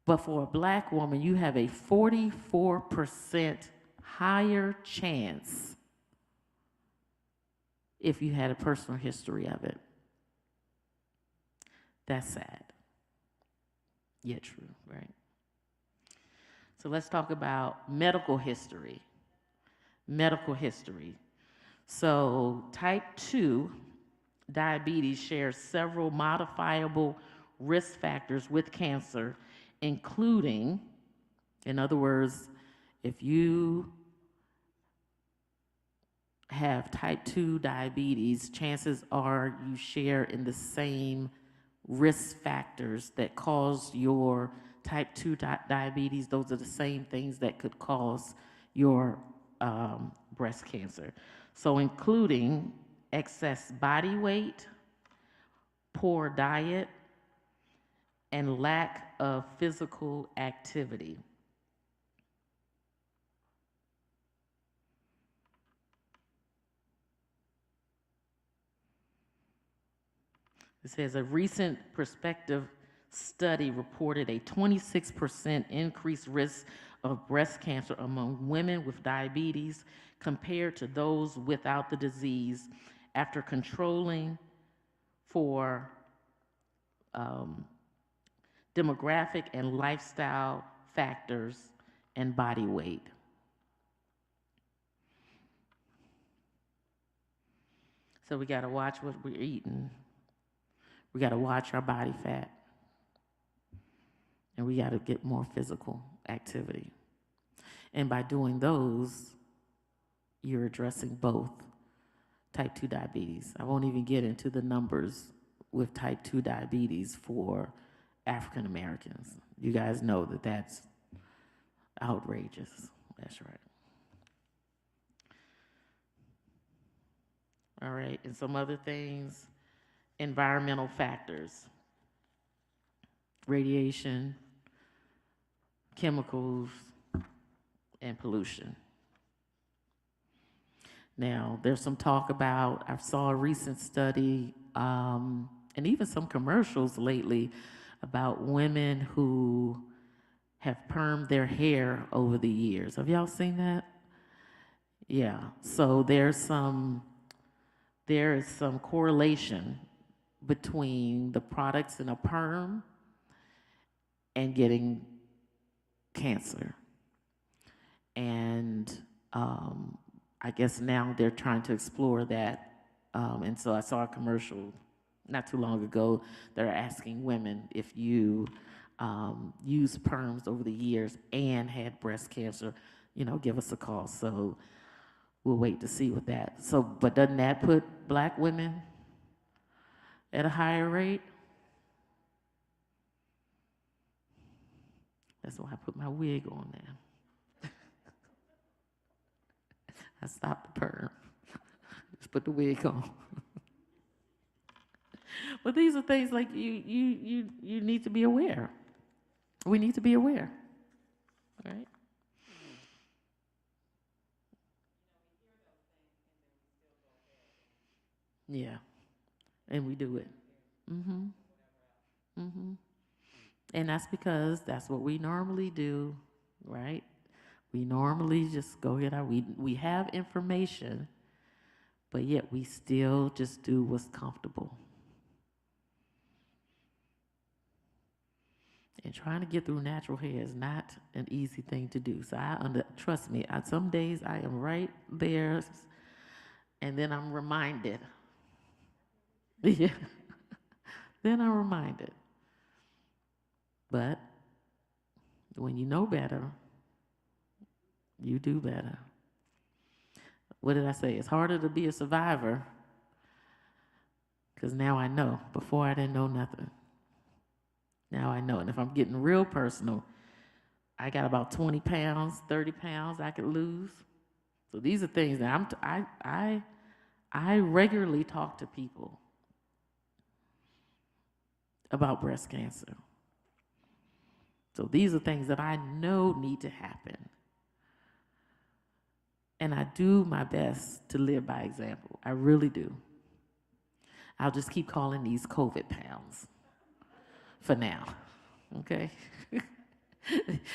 But for a Black woman, you have a 44% higher chance if you had a personal history of it. That's sad, yet true, right? So let's talk about medical history. So type 2 diabetes shares several modifiable risk factors with cancer, including, in other words, if you have type 2 diabetes, chances are you share in the same risk factors that cause your type 2 diabetes. Those are the same things that could cause your breast cancer. So including excess body weight, poor diet, and lack of physical activity. It says a recent prospective study reported a 26% increased risk of breast cancer among women with diabetes compared to those without the disease after controlling for demographic and lifestyle factors and body weight. So we got to watch what we're eating. We got to watch our body fat. And we got to get more physical activity. And by doing those, you're addressing both type 2 diabetes. I won't even get into the numbers with type 2 diabetes for African Americans. You guys know that that's outrageous. That's right. All right, and some other things, environmental factors, radiation, chemicals, and pollution. Now, there's some talk about, I saw a recent study, and even some commercials lately about women who have permed their hair over the years. Have y'all seen that? Yeah, so there is some correlation between the products in a perm and getting cancer. And I guess now they're trying to explore that. And so I saw a commercial not too long ago. They're asking women if you used perms over the years and had breast cancer, give us a call. So we'll wait to see with that. So, but doesn't that put black women at a higher rate? That's why I put my wig on now. I stopped the perm. Just put the wig on. But these are things like you need to be aware. We need to be aware, right? Yeah, and we do it. Mm-hmm. Mm-hmm. And that's because that's what we normally do, right? We normally just go get we have information, but yet we still just do what's comfortable. And trying to get through natural hair is not an easy thing to do. So trust me, some days I am right there, and then I'm reminded. Yeah. Then I'm reminded. But when you know better, you do better. What did I say? It's harder to be a survivor because now I know. Before I didn't know nothing. Now I know. And if I'm getting real personal, I got about 20 pounds, 30 pounds I could lose. So these are things that I regularly talk to people about breast cancer. So these are things that I know need to happen. And I do my best to live by example. I really do. I'll just keep calling these COVID pounds for now, okay?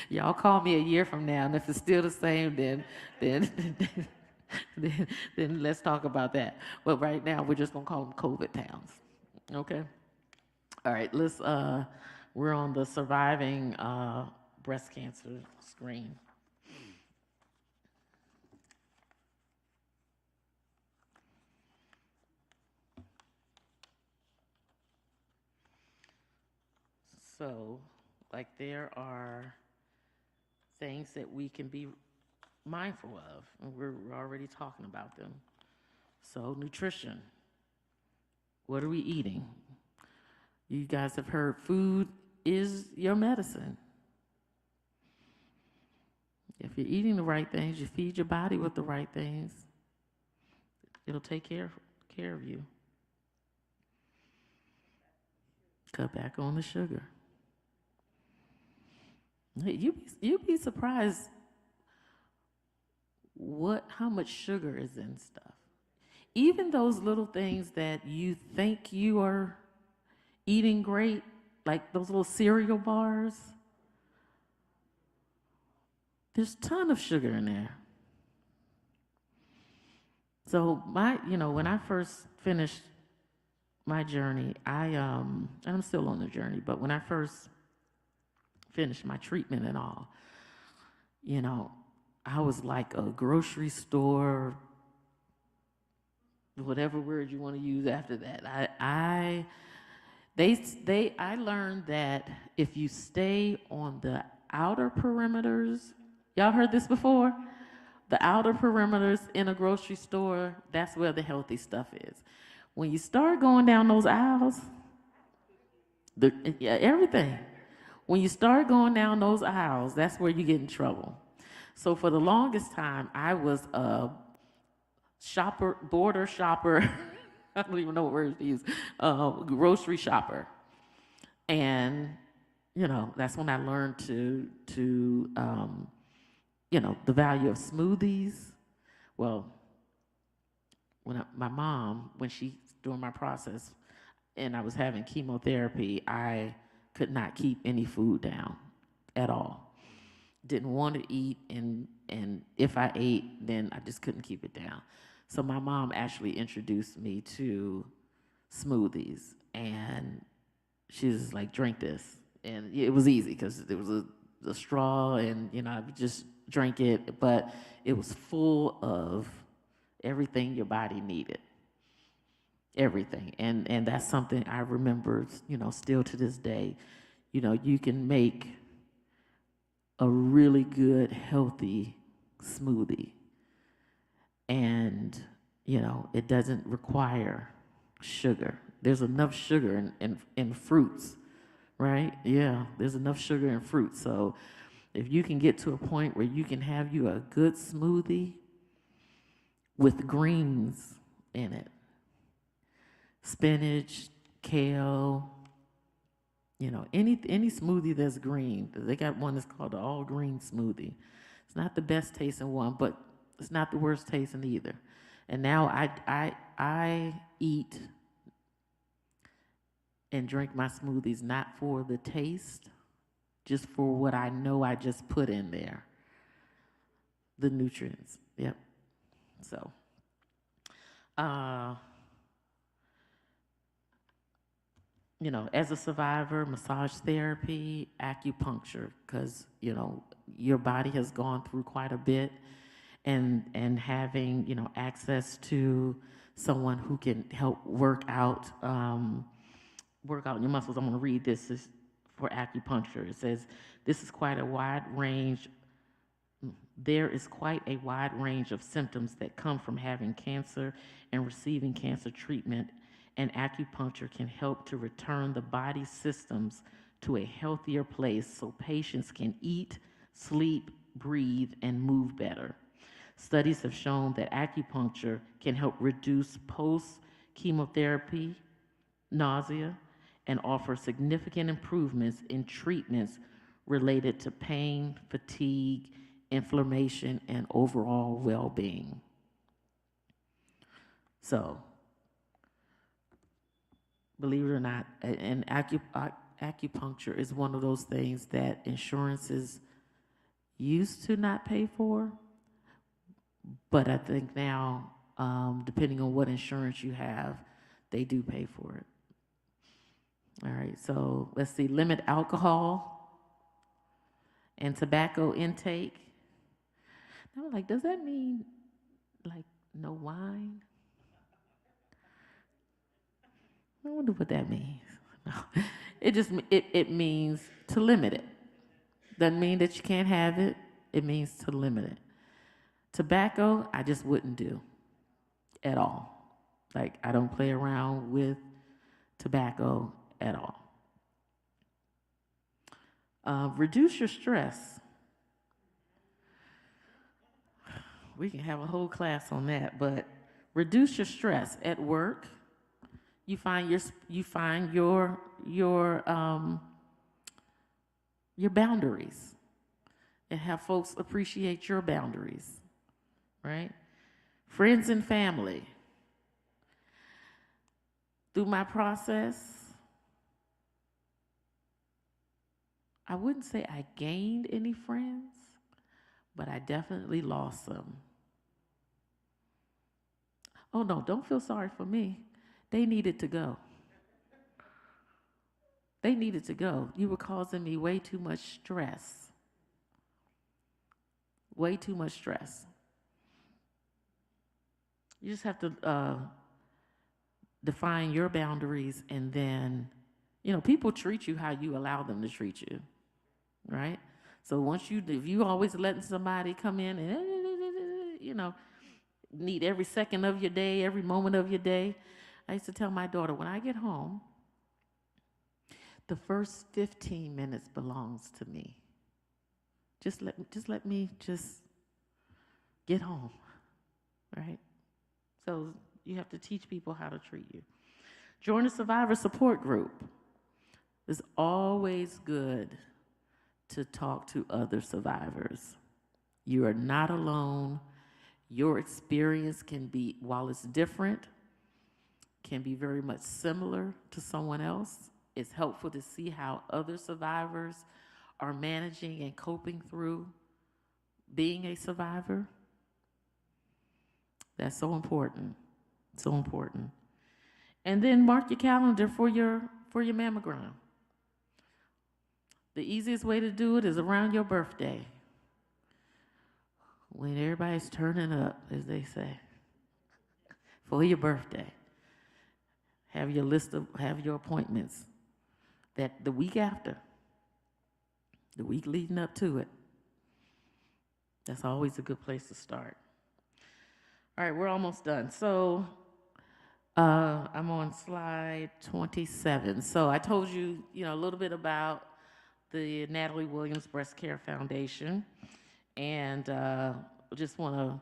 Y'all call me a year from now, and if it's still the same, then let's talk about that. But right now, we're just gonna call them COVID pounds, okay? All right, we're on the surviving breast cancer screen. So, like, there are things that we can be mindful of, and we're already talking about them. So, nutrition. What are we eating? You guys have heard food is your medicine. If you're eating the right things, you feed your body with the right things, it'll take care of you. Cut back on the sugar. You'd be surprised how much sugar is in stuff. Even those little things that you think you are eating great, like those little cereal bars, there's a ton of sugar in there. So when I first finished my journey, and I'm still on the journey, but when I first finished my treatment and all, I was like a grocery store, whatever word you want to use after that. I learned that if you stay on the outer perimeters, y'all heard this before? The outer perimeters in a grocery store, that's where the healthy stuff is. When you start going down those aisles, everything. When you start going down those aisles, that's where you get in trouble. So for the longest time, I was a border shopper, I don't even know what words to use, grocery shopper. And, that's when I learned to the value of smoothies. Well, my mom, during my process, and I was having chemotherapy, I could not keep any food down at all. Didn't want to eat, and if I ate, then I just couldn't keep it down. So my mom actually introduced me to smoothies, and she was like, drink this. And it was easy because there was a straw, and, I would just drink it, but it was full of everything your body needed. Everything. And that's something I remember, still to this day. You can make a really good, healthy smoothie. And, it doesn't require sugar. There's enough sugar in fruits, right? Yeah, there's enough sugar in fruits. So if you can get to a point where you can have you a good smoothie with greens in it, spinach, kale, any smoothie that's green. They got one that's called the all green smoothie. It's not the best tasting one, but it's not the worst tasting either. And now I eat and drink my smoothies not for the taste, just for what I know I just put in there. The nutrients. Yep. So, as a survivor, massage therapy, acupuncture, because, your body has gone through quite a bit, and having, access to someone who can help work out your muscles. I'm going to read this. This is for acupuncture. It says, there is quite a wide range of symptoms that come from having cancer and receiving cancer treatment, and acupuncture can help to return the body's systems to a healthier place so patients can eat, sleep, breathe, and move better. Studies have shown that acupuncture can help reduce post-chemotherapy nausea and offer significant improvements in treatments related to pain, fatigue, inflammation, and overall well-being. So, believe it or not, and acupuncture is one of those things that insurances used to not pay for, but I think now, depending on what insurance you have, they do pay for it. All right, so let's see, limit alcohol and tobacco intake. I'm like, does that mean like no wine? I wonder what that means. No. It means to limit it. Doesn't mean that you can't have it. It means to limit it. Tobacco, I just wouldn't do at all. Like, I don't play around with tobacco at all. Reduce your stress. We can have a whole class on that, but reduce your stress at work. You find your boundaries, and have folks appreciate your boundaries, right? Friends and family. Through my process, I wouldn't say I gained any friends, but I definitely lost some. Oh no, don't feel sorry for me. They needed to go. They needed to go. You were causing me way too much stress. Way too much stress. You just have to define your boundaries, and then, people treat you how you allow them to treat you, right? So if you always letting somebody come in and, need every second of your day, every moment of your day. I used to tell my daughter, when I get home, the first 15 minutes belongs to me. Just let me get home, right? So you have to teach people how to treat you. Join a survivor support group. It's always good to talk to other survivors. You are not alone. Your experience can be, while it's different, can be very much similar to someone else. It's helpful to see how other survivors are managing and coping through being a survivor. That's so important, so important. And then mark your calendar for your mammogram. The easiest way to do it is around your birthday, when everybody's turning up, as they say, for your birthday. Have your appointments that the week after, the week leading up to it. That's always a good place to start. All right, we're almost done. So I'm on slide 27. So I told you, a little bit about the Natalie Williams Breast Care Foundation, and just want to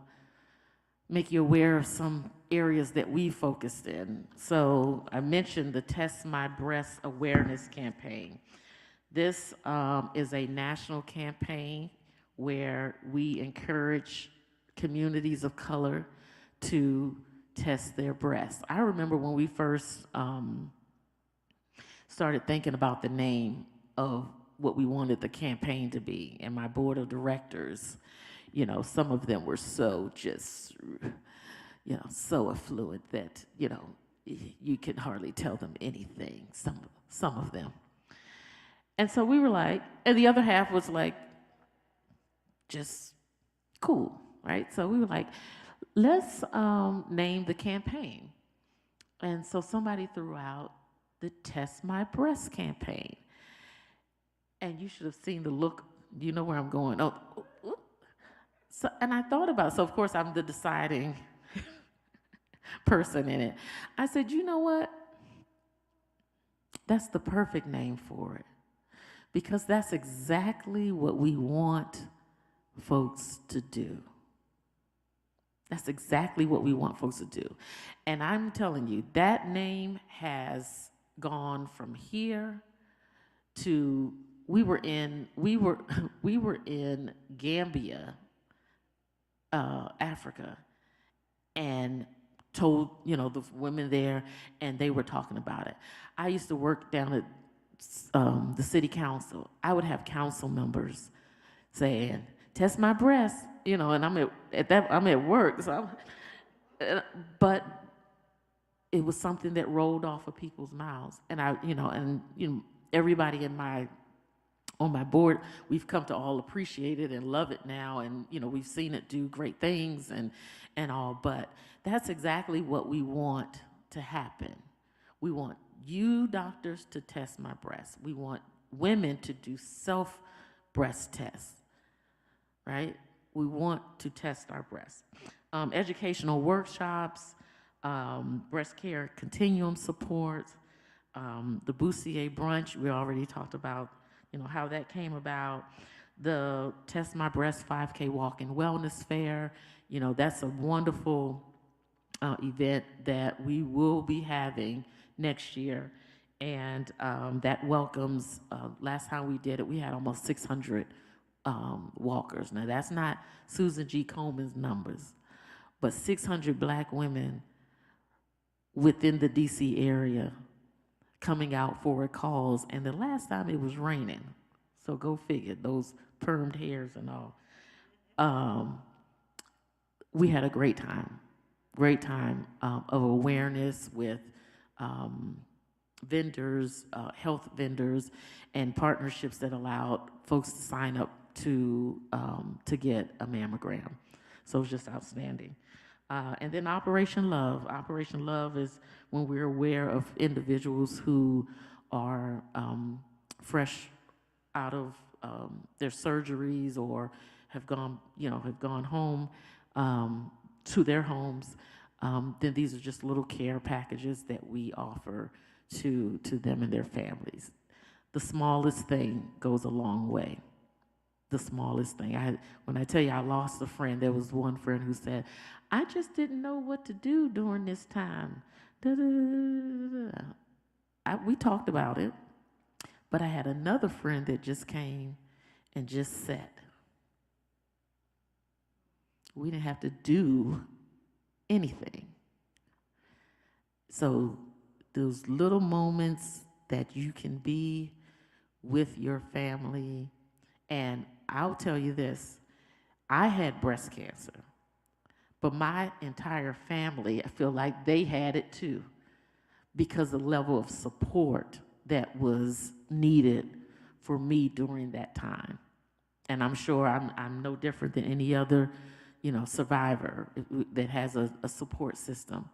make you aware of some areas that we focused in. So I mentioned the Test My Breast Awareness Campaign. This is a national campaign where we encourage communities of color to test their breasts. I remember when we first started thinking about the name of what we wanted the campaign to be, and my board of directors, some of them were so just, so affluent that, you could hardly tell them anything, some of them. And so we were like, and the other half was like, just cool, right? So we were like, let's name the campaign. And so somebody threw out the Test My Breast campaign. And you should have seen the look. You know where I'm going. Oh. So, and I thought about it. So, of course, I'm the deciding person in it. I said, you know what? That's the perfect name for it. Because that's exactly what we want folks to do. That's exactly what we want folks to do. And I'm telling you, that name has gone from here to we were in Gambia, Africa, and told the women there, and they were talking about it. I used to work down at the city council. I would have council members saying, "Test my breast," and I'm at work, so but it was something that rolled off of people's mouths, and everybody on my board, we've come to all appreciate it and love it now, and we've seen it do great things and all, but that's exactly what we want to happen. We want you doctors to test my breasts. We want women to do self-breast tests, right? We want to test our breasts. Educational workshops, breast care continuum support, the Boussier brunch, we already talked about how that came about. The Test My Breast 5K Walk and Wellness Fair, that's a wonderful event that we will be having next year. And that welcomes, last time we did it, we had almost 600 walkers. Now that's not Susan G. Coleman's numbers, but 600 Black women within the DC area coming out for a cause, and the last time it was raining, so go figure, those permed hairs and all. We had a great time of awareness with vendors, health vendors, and partnerships that allowed folks to sign up to get a mammogram. So it was just outstanding. And then Operation Love. Operation Love is when we're aware of individuals who are fresh out of their surgeries or have gone home to their homes. Then these are just little care packages that we offer to them and their families. The smallest thing goes a long way. The smallest thing. When I tell you I lost a friend, there was one friend who said, "I just didn't know what to do during this time." We talked about it, but I had another friend that just came and just sat. We didn't have to do anything. So those little moments that you can be with your family, and I'll tell you this, I had breast cancer, but my entire family, I feel like they had it too. because the level of support that was needed for me during that time. And I'm sure I'm no different than any other, survivor that has a support system.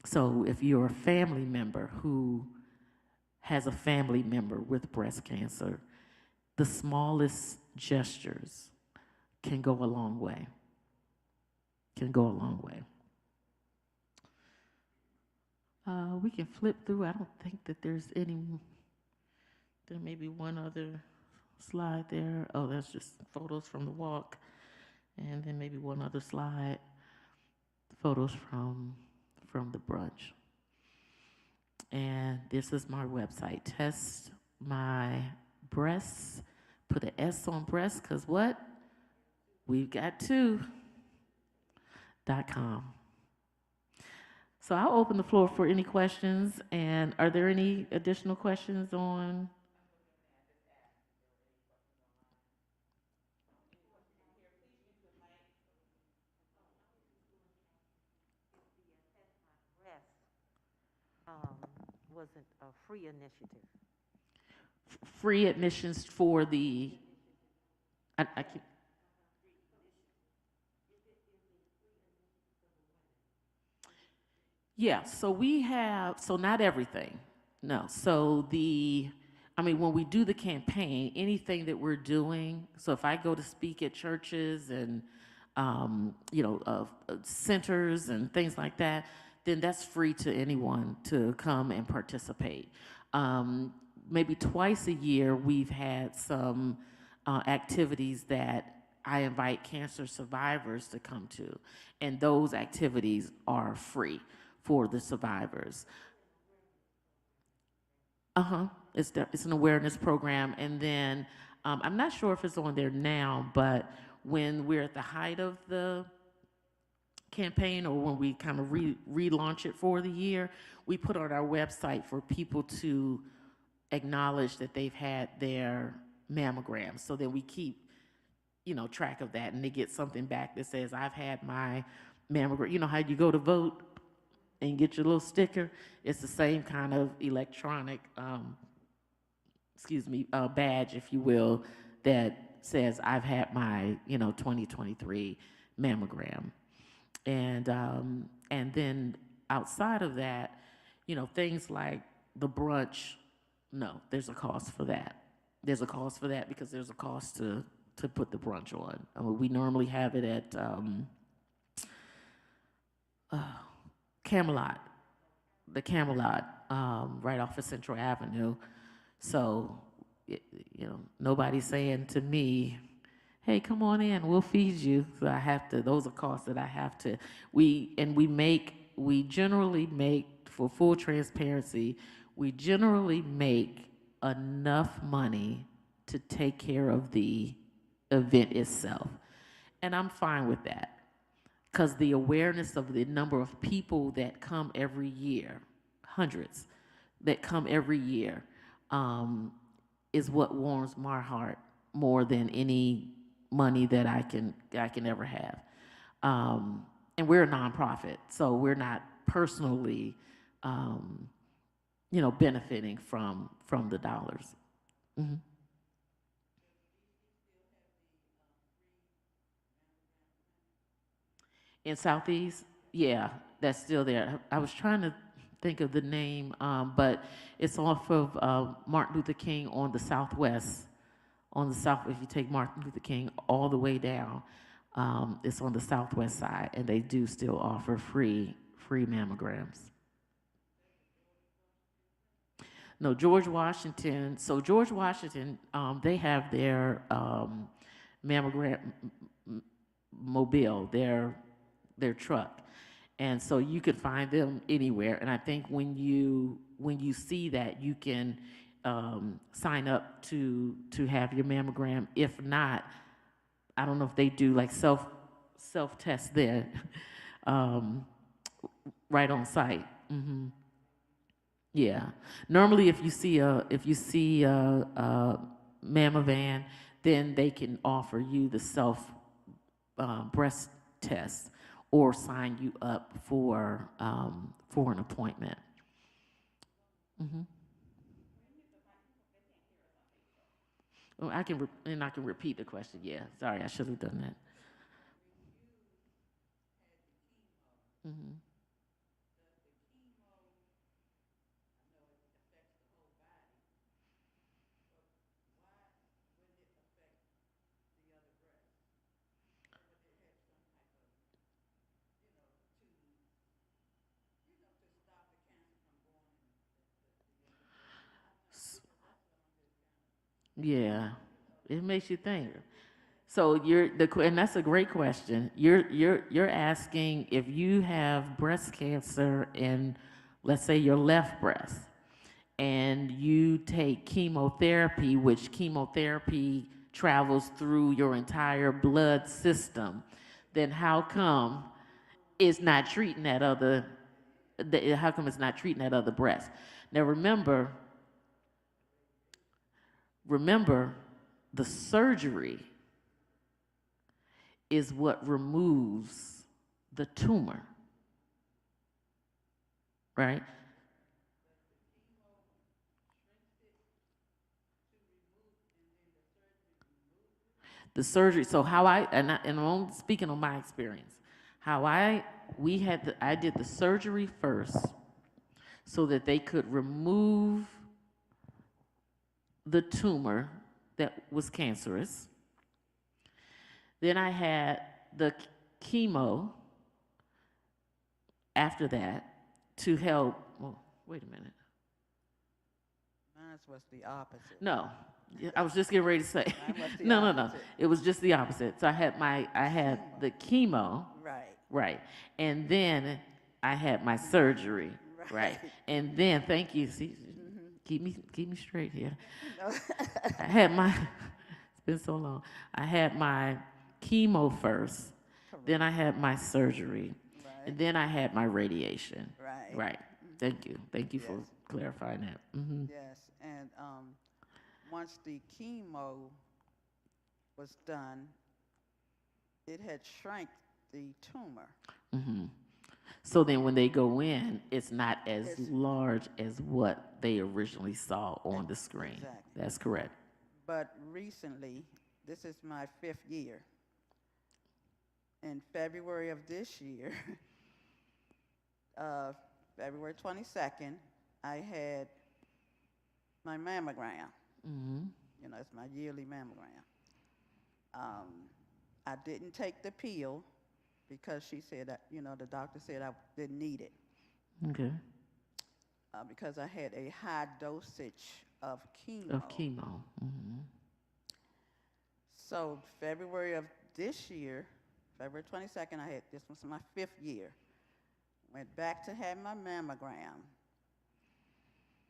So if you're a family member who has a family member with breast cancer, the smallest gestures can go a long way. Can go a long way. We can flip through. I don't think that there's any. There may be one other slide there. Oh, that's just photos from the walk. And then maybe one other slide. Photos from the brunch. And this is my website. Test my breasts. Put an S on breast, because what? We've got .com. So I'll open the floor for any questions. And are there any additional questions on? Wasn't a free initiative. Free admissions for the, I can, yeah, so we have, so not everything, no. So when we do the campaign, anything that we're doing, so if I go to speak at churches and, centers and things like that, then that's free to anyone to come and participate. Maybe twice a year, we've had some activities that I invite cancer survivors to come to, and those activities are free for the survivors. It's an awareness program, and then I'm not sure if it's on there now, but when we're at the height of the campaign, or when we kind of relaunch it for the year, we put on our website for people to acknowledge that they've had their mammogram, so that we keep track of that, and they get something back that says, I've had my mammogram. You know how you go to vote and get your little sticker? It's the same kind of electronic badge, if you will, that says I've had my 2023 mammogram. And then outside of that, things like the brunch, no, there's a cost for that. There's a cost for that because there's a cost to put the brunch on. We normally have it at Camelot, the Camelot, right off of Central Avenue. So, nobody's saying to me, hey, come on in, we'll feed you. So I have to, those are costs that I have to, we generally make, for full transparency, we generally make enough money to take care of the event itself. And I'm fine with that, because the awareness of the number of people that come every year, hundreds that come every year, is what warms my heart more than any money that I can ever have. And we're a nonprofit, so we're not personally, benefiting from the dollars. Mm-hmm. In Southeast, yeah, that's still there. I was trying to think of the name, but it's off of Martin Luther King on the Southwest. On the south, if you take Martin Luther King all the way down, it's on the Southwest side, and they do still offer free mammograms. No, George Washington. So George Washington, they have their mammogram mobile, their truck, and so you could find them anywhere. And I think when you see that, you can sign up to have your mammogram. If not, I don't know if they do like self test there, right on site. Mm-hmm. Yeah. Normally, if you see a mammovan, then they can offer you the self breast test, or sign you up for an appointment. Oh, I can repeat the question. Yeah, sorry, I should have done that. Yeah, it makes you think. So and that's a great question. You're asking if you have breast cancer in, let's say, your left breast, and you take chemotherapy, which chemotherapy travels through your entire blood system, then how come it's not treating that other? How come it's not treating that other breast? Now remember, the surgery is what removes the tumor, right? The surgery. So how and I'm speaking on my experience. I did the surgery first, so that they could remove the tumor that was cancerous. Then I had the chemo after that to help. Well, wait a minute. Mine was the opposite. No, I was just getting ready to say. Mine was the No. opposite. It was just the opposite. So I had the chemo, Right. and then I had my surgery, right? And then thank you. See, keep me straight here. I had my. It's been so long. I had my chemo first, then I had my surgery, and then I had my radiation. Right. Thank you for clarifying that. Yes, and once the chemo was done, it had shrank the tumor. So then when they go in, it's not as large as what they originally saw on the screen. Exactly. That's correct. But recently, this is my 5th year. In February of this year, February 22nd, I had my mammogram. You know, it's my yearly mammogram. I didn't take the pill because she said that, the doctor said I didn't need it. Okay. Because I had a high dosage of chemo. Of chemo. So February of this year, February 22nd, this was my 5th year. Went back to have my mammogram.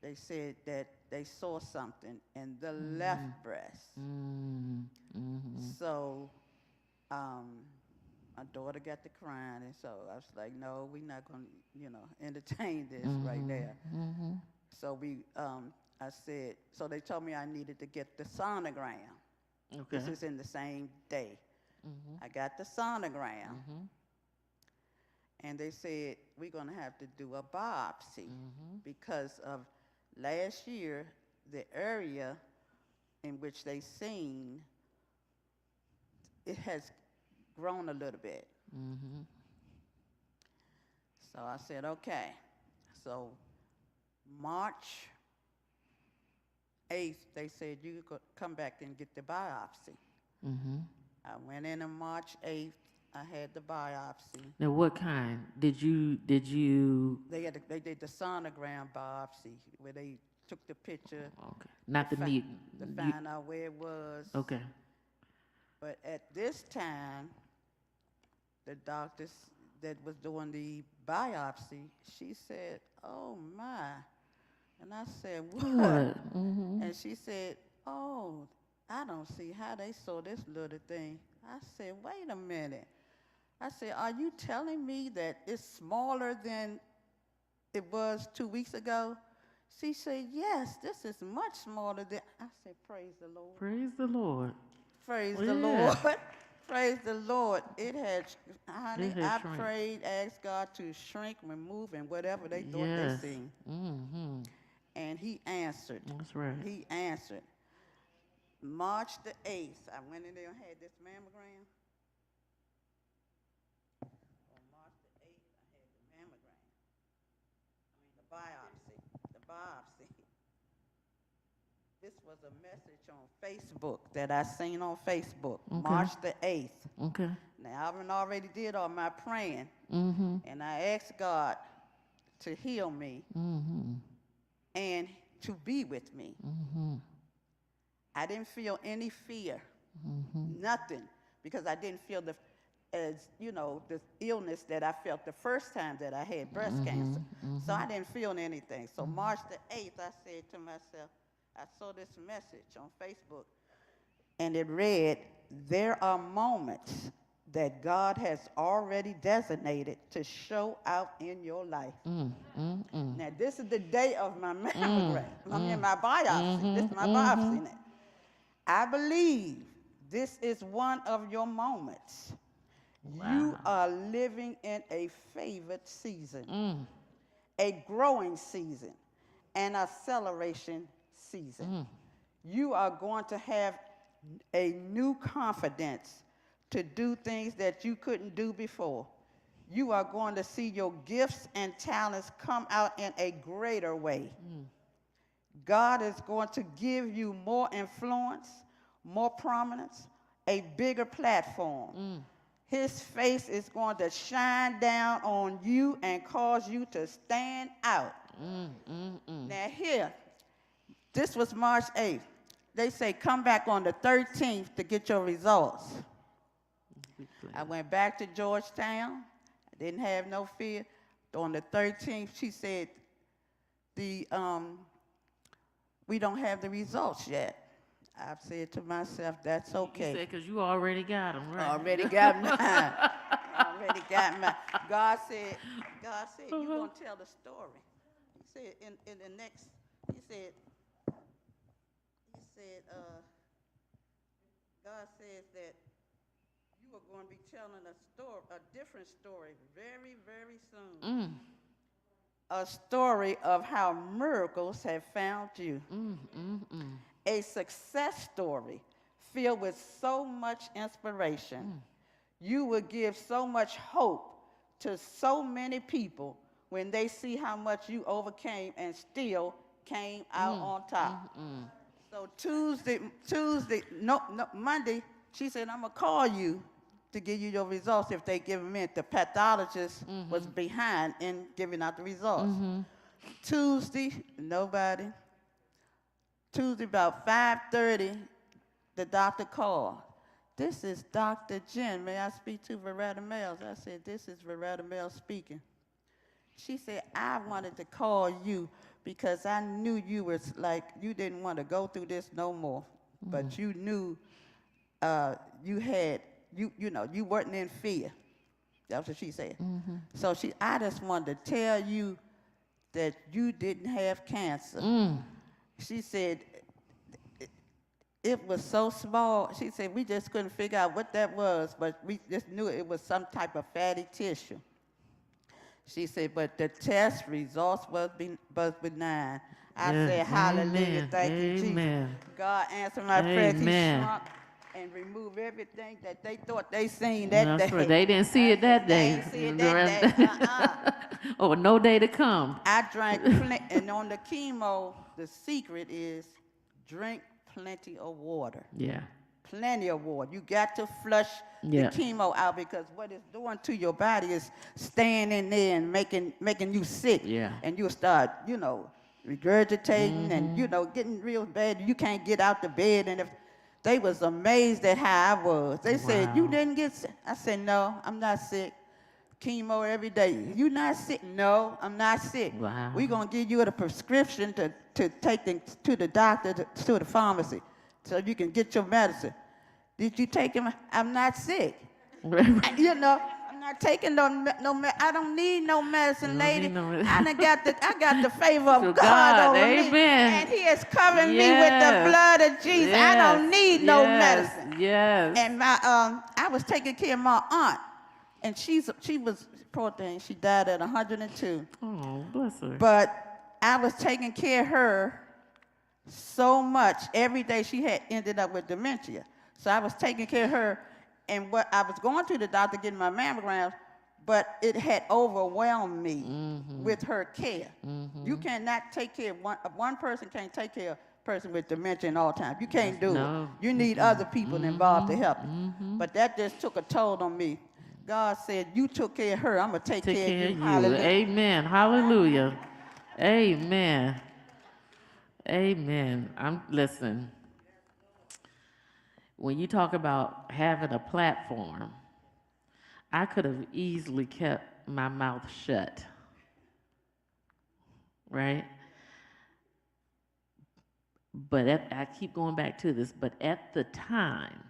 They said that they saw something in the left breast. So my daughter got to crying, and so I was like, no, we're not going to, entertain this right there. So I said, so they told me I needed to get the sonogram. Okay. This is in the same day. I got the sonogram, and they said, we're going to have to do a biopsy because of last year, the area in which they seen, it has grown a little bit. So I said, okay. So March 8th, they said, you could come back and get the biopsy. I went in on March 8th. I had the biopsy. Now, what kind did you? They did the sonogram biopsy where they took the picture. Okay. Not the neat. To find out where it was. Okay. But at this time, the doctor that was doing the biopsy, she said, "Oh my," and I said, "What?" And she said, "Oh, I don't see how they saw this little thing." I said, "Wait a minute." I said, "Are you telling me that it's smaller than it was 2 weeks ago?" She said, "Yes, this is much smaller than." I said, "Praise the Lord." Praise the Lord. Praise Yeah. the Lord. Praise the Lord. It had, honey, It had I shrunk. prayed, asked God to shrink, remove, and whatever they thought Yes. they seen. Mm-hmm. And he answered. That's right. He answered. March the 8th, I went in there and had this mammogram. On March the 8th, I had the mammogram. The biopsy. This was a message on Facebook that I seen on Facebook, Okay. March the 8th. Okay. Now, I already did all my praying, Mm-hmm. and I asked God to heal me Mm-hmm. and to be with me. Mm-hmm. I didn't feel any fear, Mm-hmm. nothing, because I didn't feel the illness that I felt the first time that I had breast cancer. So I didn't feel anything. So March the 8th, I said to myself, I saw this message on Facebook, and it read, there are moments that God has already designated to show out in your life. Now, this is the day of my mammogram. I mean, my biopsy. This is my biopsy now. I believe this is one of your moments. You are living in a favored season, a growing season, an acceleration season. You are going to have a new confidence to do things that you couldn't do before. You are going to see your gifts and talents come out in a greater way. God is going to give you more influence, more prominence, a bigger platform. His face is going to shine down on you and cause you to stand out. Now here, this was March 8th. They say come back on the 13th to get your results. I went back to Georgetown. I didn't have no fear. On the 13th, she said, we don't have the results yet. I've said to myself, that's okay. You said because you already got them, right? Already got mine. Already got mine. God said, you're going to tell the story. He said, in the next, God says that you are going to be telling a different story very, very soon. A story of how miracles have found you. A success story filled with so much inspiration. You will give so much hope to so many people when they see how much you overcame and still came out on top. So Monday, she said, I'm going to call you to give you your results if they give them in. The pathologist was behind in giving out the results. Tuesday, nobody. Tuesday about 5:30, the doctor called. This is Dr. Jen. May I speak to Veretta Mills? I said, this is Veretta Mills speaking. She said, I wanted to call you because I knew you was like, you didn't want to go through this no more. But you knew you weren't in fear. That's what she said. So I just wanted to tell you that you didn't have cancer. She said, it was so small. She said, we just couldn't figure out what that was, but we just knew it was some type of fatty tissue. She said, but the test results was benign. I said, hallelujah, thank you, Jesus. God answered my prayer. He shrunk and removed everything that they thought they seen that day. Right. They didn't see it that day. They didn't see it that day. Or no day to come. I drank and on the chemo, the secret is drink plenty of water. Yeah. Plenty of water. You got to flush the chemo out because what it's doing to your body is staying in there and making you sick. Yeah. And you'll start, regurgitating and, getting real bad. You can't get out the bed. And if they was amazed at how I was. They said, you didn't get sick? I said, no, I'm not sick. Chemo every day. You not sick? No, I'm not sick. Wow. We're going to give you a prescription to take them to the doctor, to the pharmacy, so you can get your medicine. Did you take him? I'm not sick. I'm not taking no I don't need no medicine, lady. I got the favor of God over me. And he is covering me with the blood of Jesus. I don't need no medicine. Yes. And I I was taking care of my aunt, and she was, poor thing, she died at 102. Oh, bless her. But I was taking care of her so much. Every day she had ended up with dementia. So I was taking care of her, and what I was going to the doctor getting my mammograms, but it had overwhelmed me with her care. You cannot take care of one person can't take care of a person with dementia and Alzheimer's. You can't do No. it. You need other people involved to help you. But that just took a toll on me. God said, you took care of her, I'm going to take care of you. Hallelujah. Amen. Hallelujah. Amen. Amen. Listen. When you talk about having a platform, I could have easily kept my mouth shut. Right? But I keep going back to this, but at the time,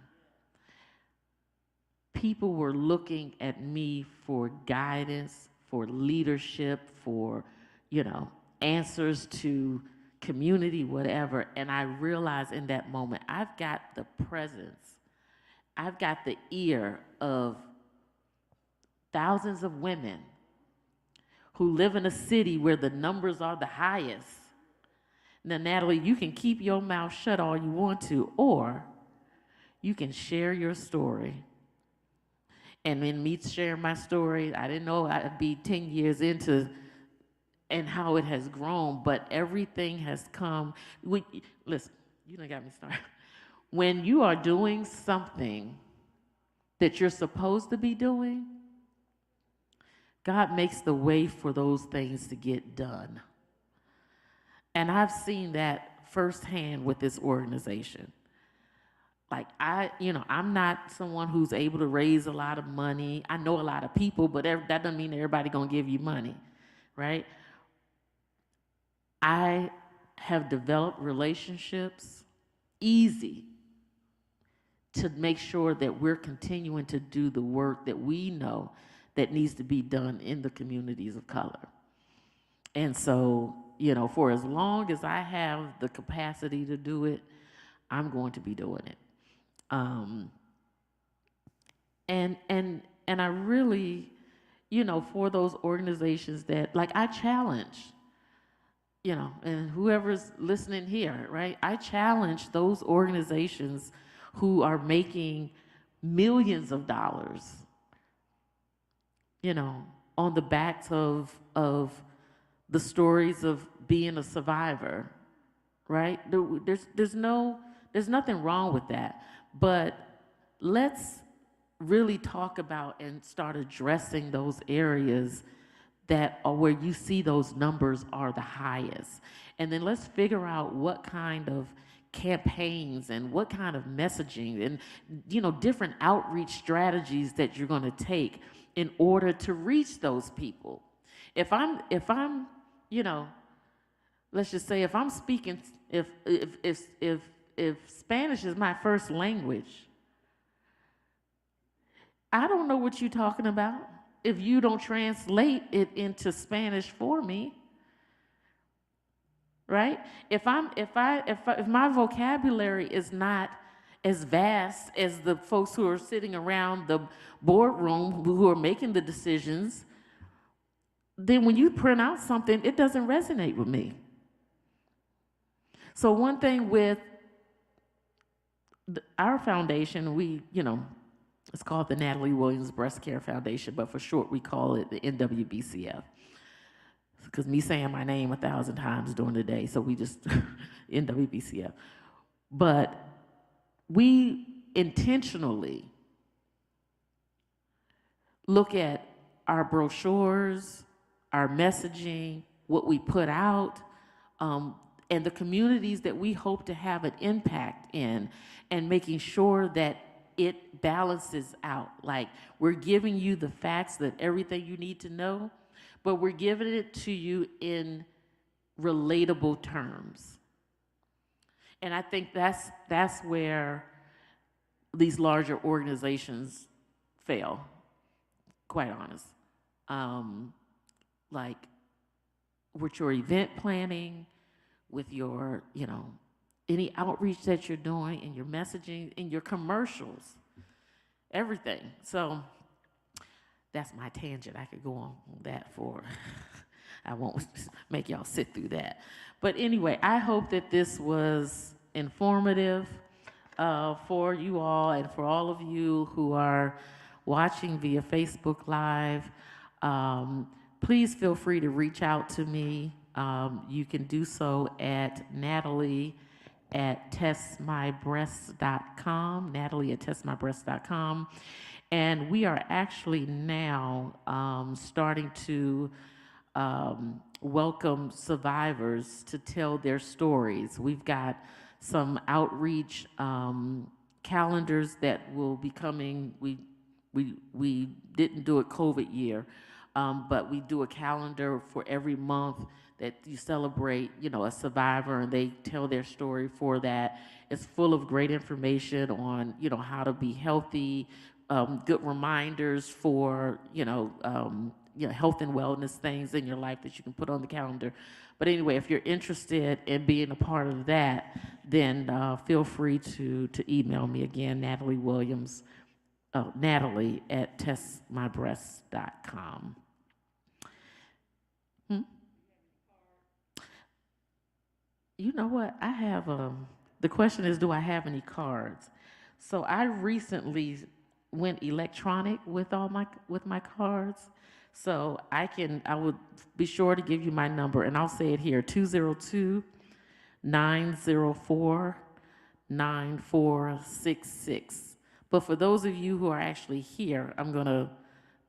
people were looking at me for guidance, for leadership, for, answers to community, whatever. And I realized in that moment, I've got the presence, I've got the ear of thousands of women who live in a city where the numbers are the highest. Now, Natalie, you can keep your mouth shut all you want to, or you can share your story. And in me sharing my story, I didn't know I'd be 10 years into and how it has grown, but everything has come. Listen, you done got me started. When you are doing something that you're supposed to be doing, God makes the way for those things to get done. And I've seen that firsthand with this organization. Like I'm not someone who's able to raise a lot of money. I know a lot of people, but that doesn't mean everybody gonna give you money, right? I have developed relationships easy to make sure that we're continuing to do the work that we know that needs to be done in the communities of color. And so, for as long as I have the capacity to do it, I'm going to be doing it. And I really, for those organizations that, like, I challenge, and whoever's listening here, right? I challenge those organizations who are making millions of dollars, on the backs of the stories of being a survivor, right? There's nothing wrong with that, but let's really talk about and start addressing those areas that are where you see those numbers are the highest. And then let's figure out what kind of campaigns and what kind of messaging and different outreach strategies that you're going to take in order to reach those people. If I'm let's just say if I'm speaking, if Spanish is my first language, I don't know what you're talking about if you don't translate it into Spanish for me, right? If my vocabulary is not as vast as the folks who are sitting around the boardroom who are making the decisions, then when you print out something, it doesn't resonate with me. So one thing with our foundation, it's called the Natalie Williams Breast Care Foundation, but for short, we call it the NWBCF. Because me saying my name 1,000 times during the day, so we just, NWBCF. But we intentionally look at our brochures, our messaging, what we put out, and the communities that we hope to have an impact in, and making sure that it balances out. Like, we're giving you the facts, that everything you need to know, but we're giving it to you in relatable terms. And I think that's where these larger organizations fail, quite honest. Like, with your event planning, with your, any outreach that you're doing, and your messaging, and your commercials. everything. So that's my tangent. I could go on that for, I won't make y'all sit through that. But anyway, I hope that this was informative for you all and for all of you who are watching via Facebook Live. Please feel free to reach out to me. You can do so at Natalie@testmybreast.com, Natalie@testmybreast.com. And we are actually now starting to welcome survivors to tell their stories. We've got some outreach calendars that will be coming. We didn't do a COVID year, but we do a calendar for every month that you celebrate, you know, a survivor, and they tell their story for that. It's full of great information on, you know, how to be healthy, good reminders for, health and wellness things in your life that you can put on the calendar. But anyway, if you're interested in being a part of that, then feel free to email me again, Natalie Williams, Natalie@testmybreast.com. You know what? I have, the question is, do I have any cards? So I recently went electronic with my cards. So I would be sure to give you my number, and I'll say it here, 202-904-9466. But for those of you who are actually here, I'm gonna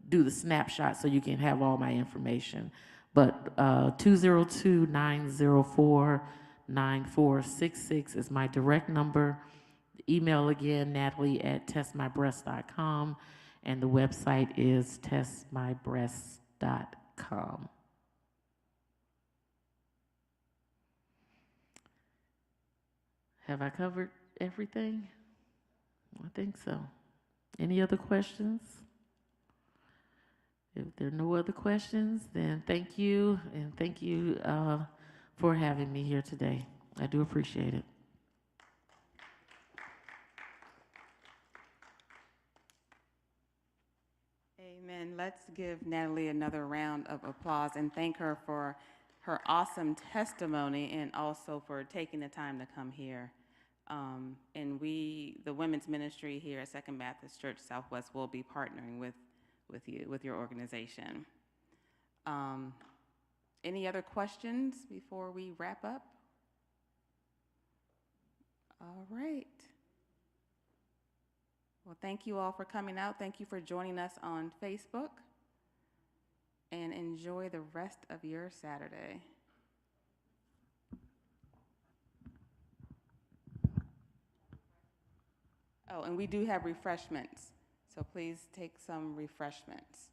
do the snapshot so you can have all my information. But 202-904-9466 is my direct number. Email again, Natalie@testmybreast.com, and the website is testmybreast.com. Have I covered everything? I think so. Any other questions? If there are no other questions, then thank you, and thank you for having me here today. I do appreciate it. Amen. Let's give Natalie another round of applause and thank her for her awesome testimony and also for taking the time to come here. And the women's ministry here at Second Baptist Church Southwest, will be partnering with you, with your organization. Any other questions before we wrap up? All right. Well, thank you all for coming out. Thank you for joining us on Facebook. And enjoy the rest of your Saturday. Oh, and we do have refreshments. So please take some refreshments.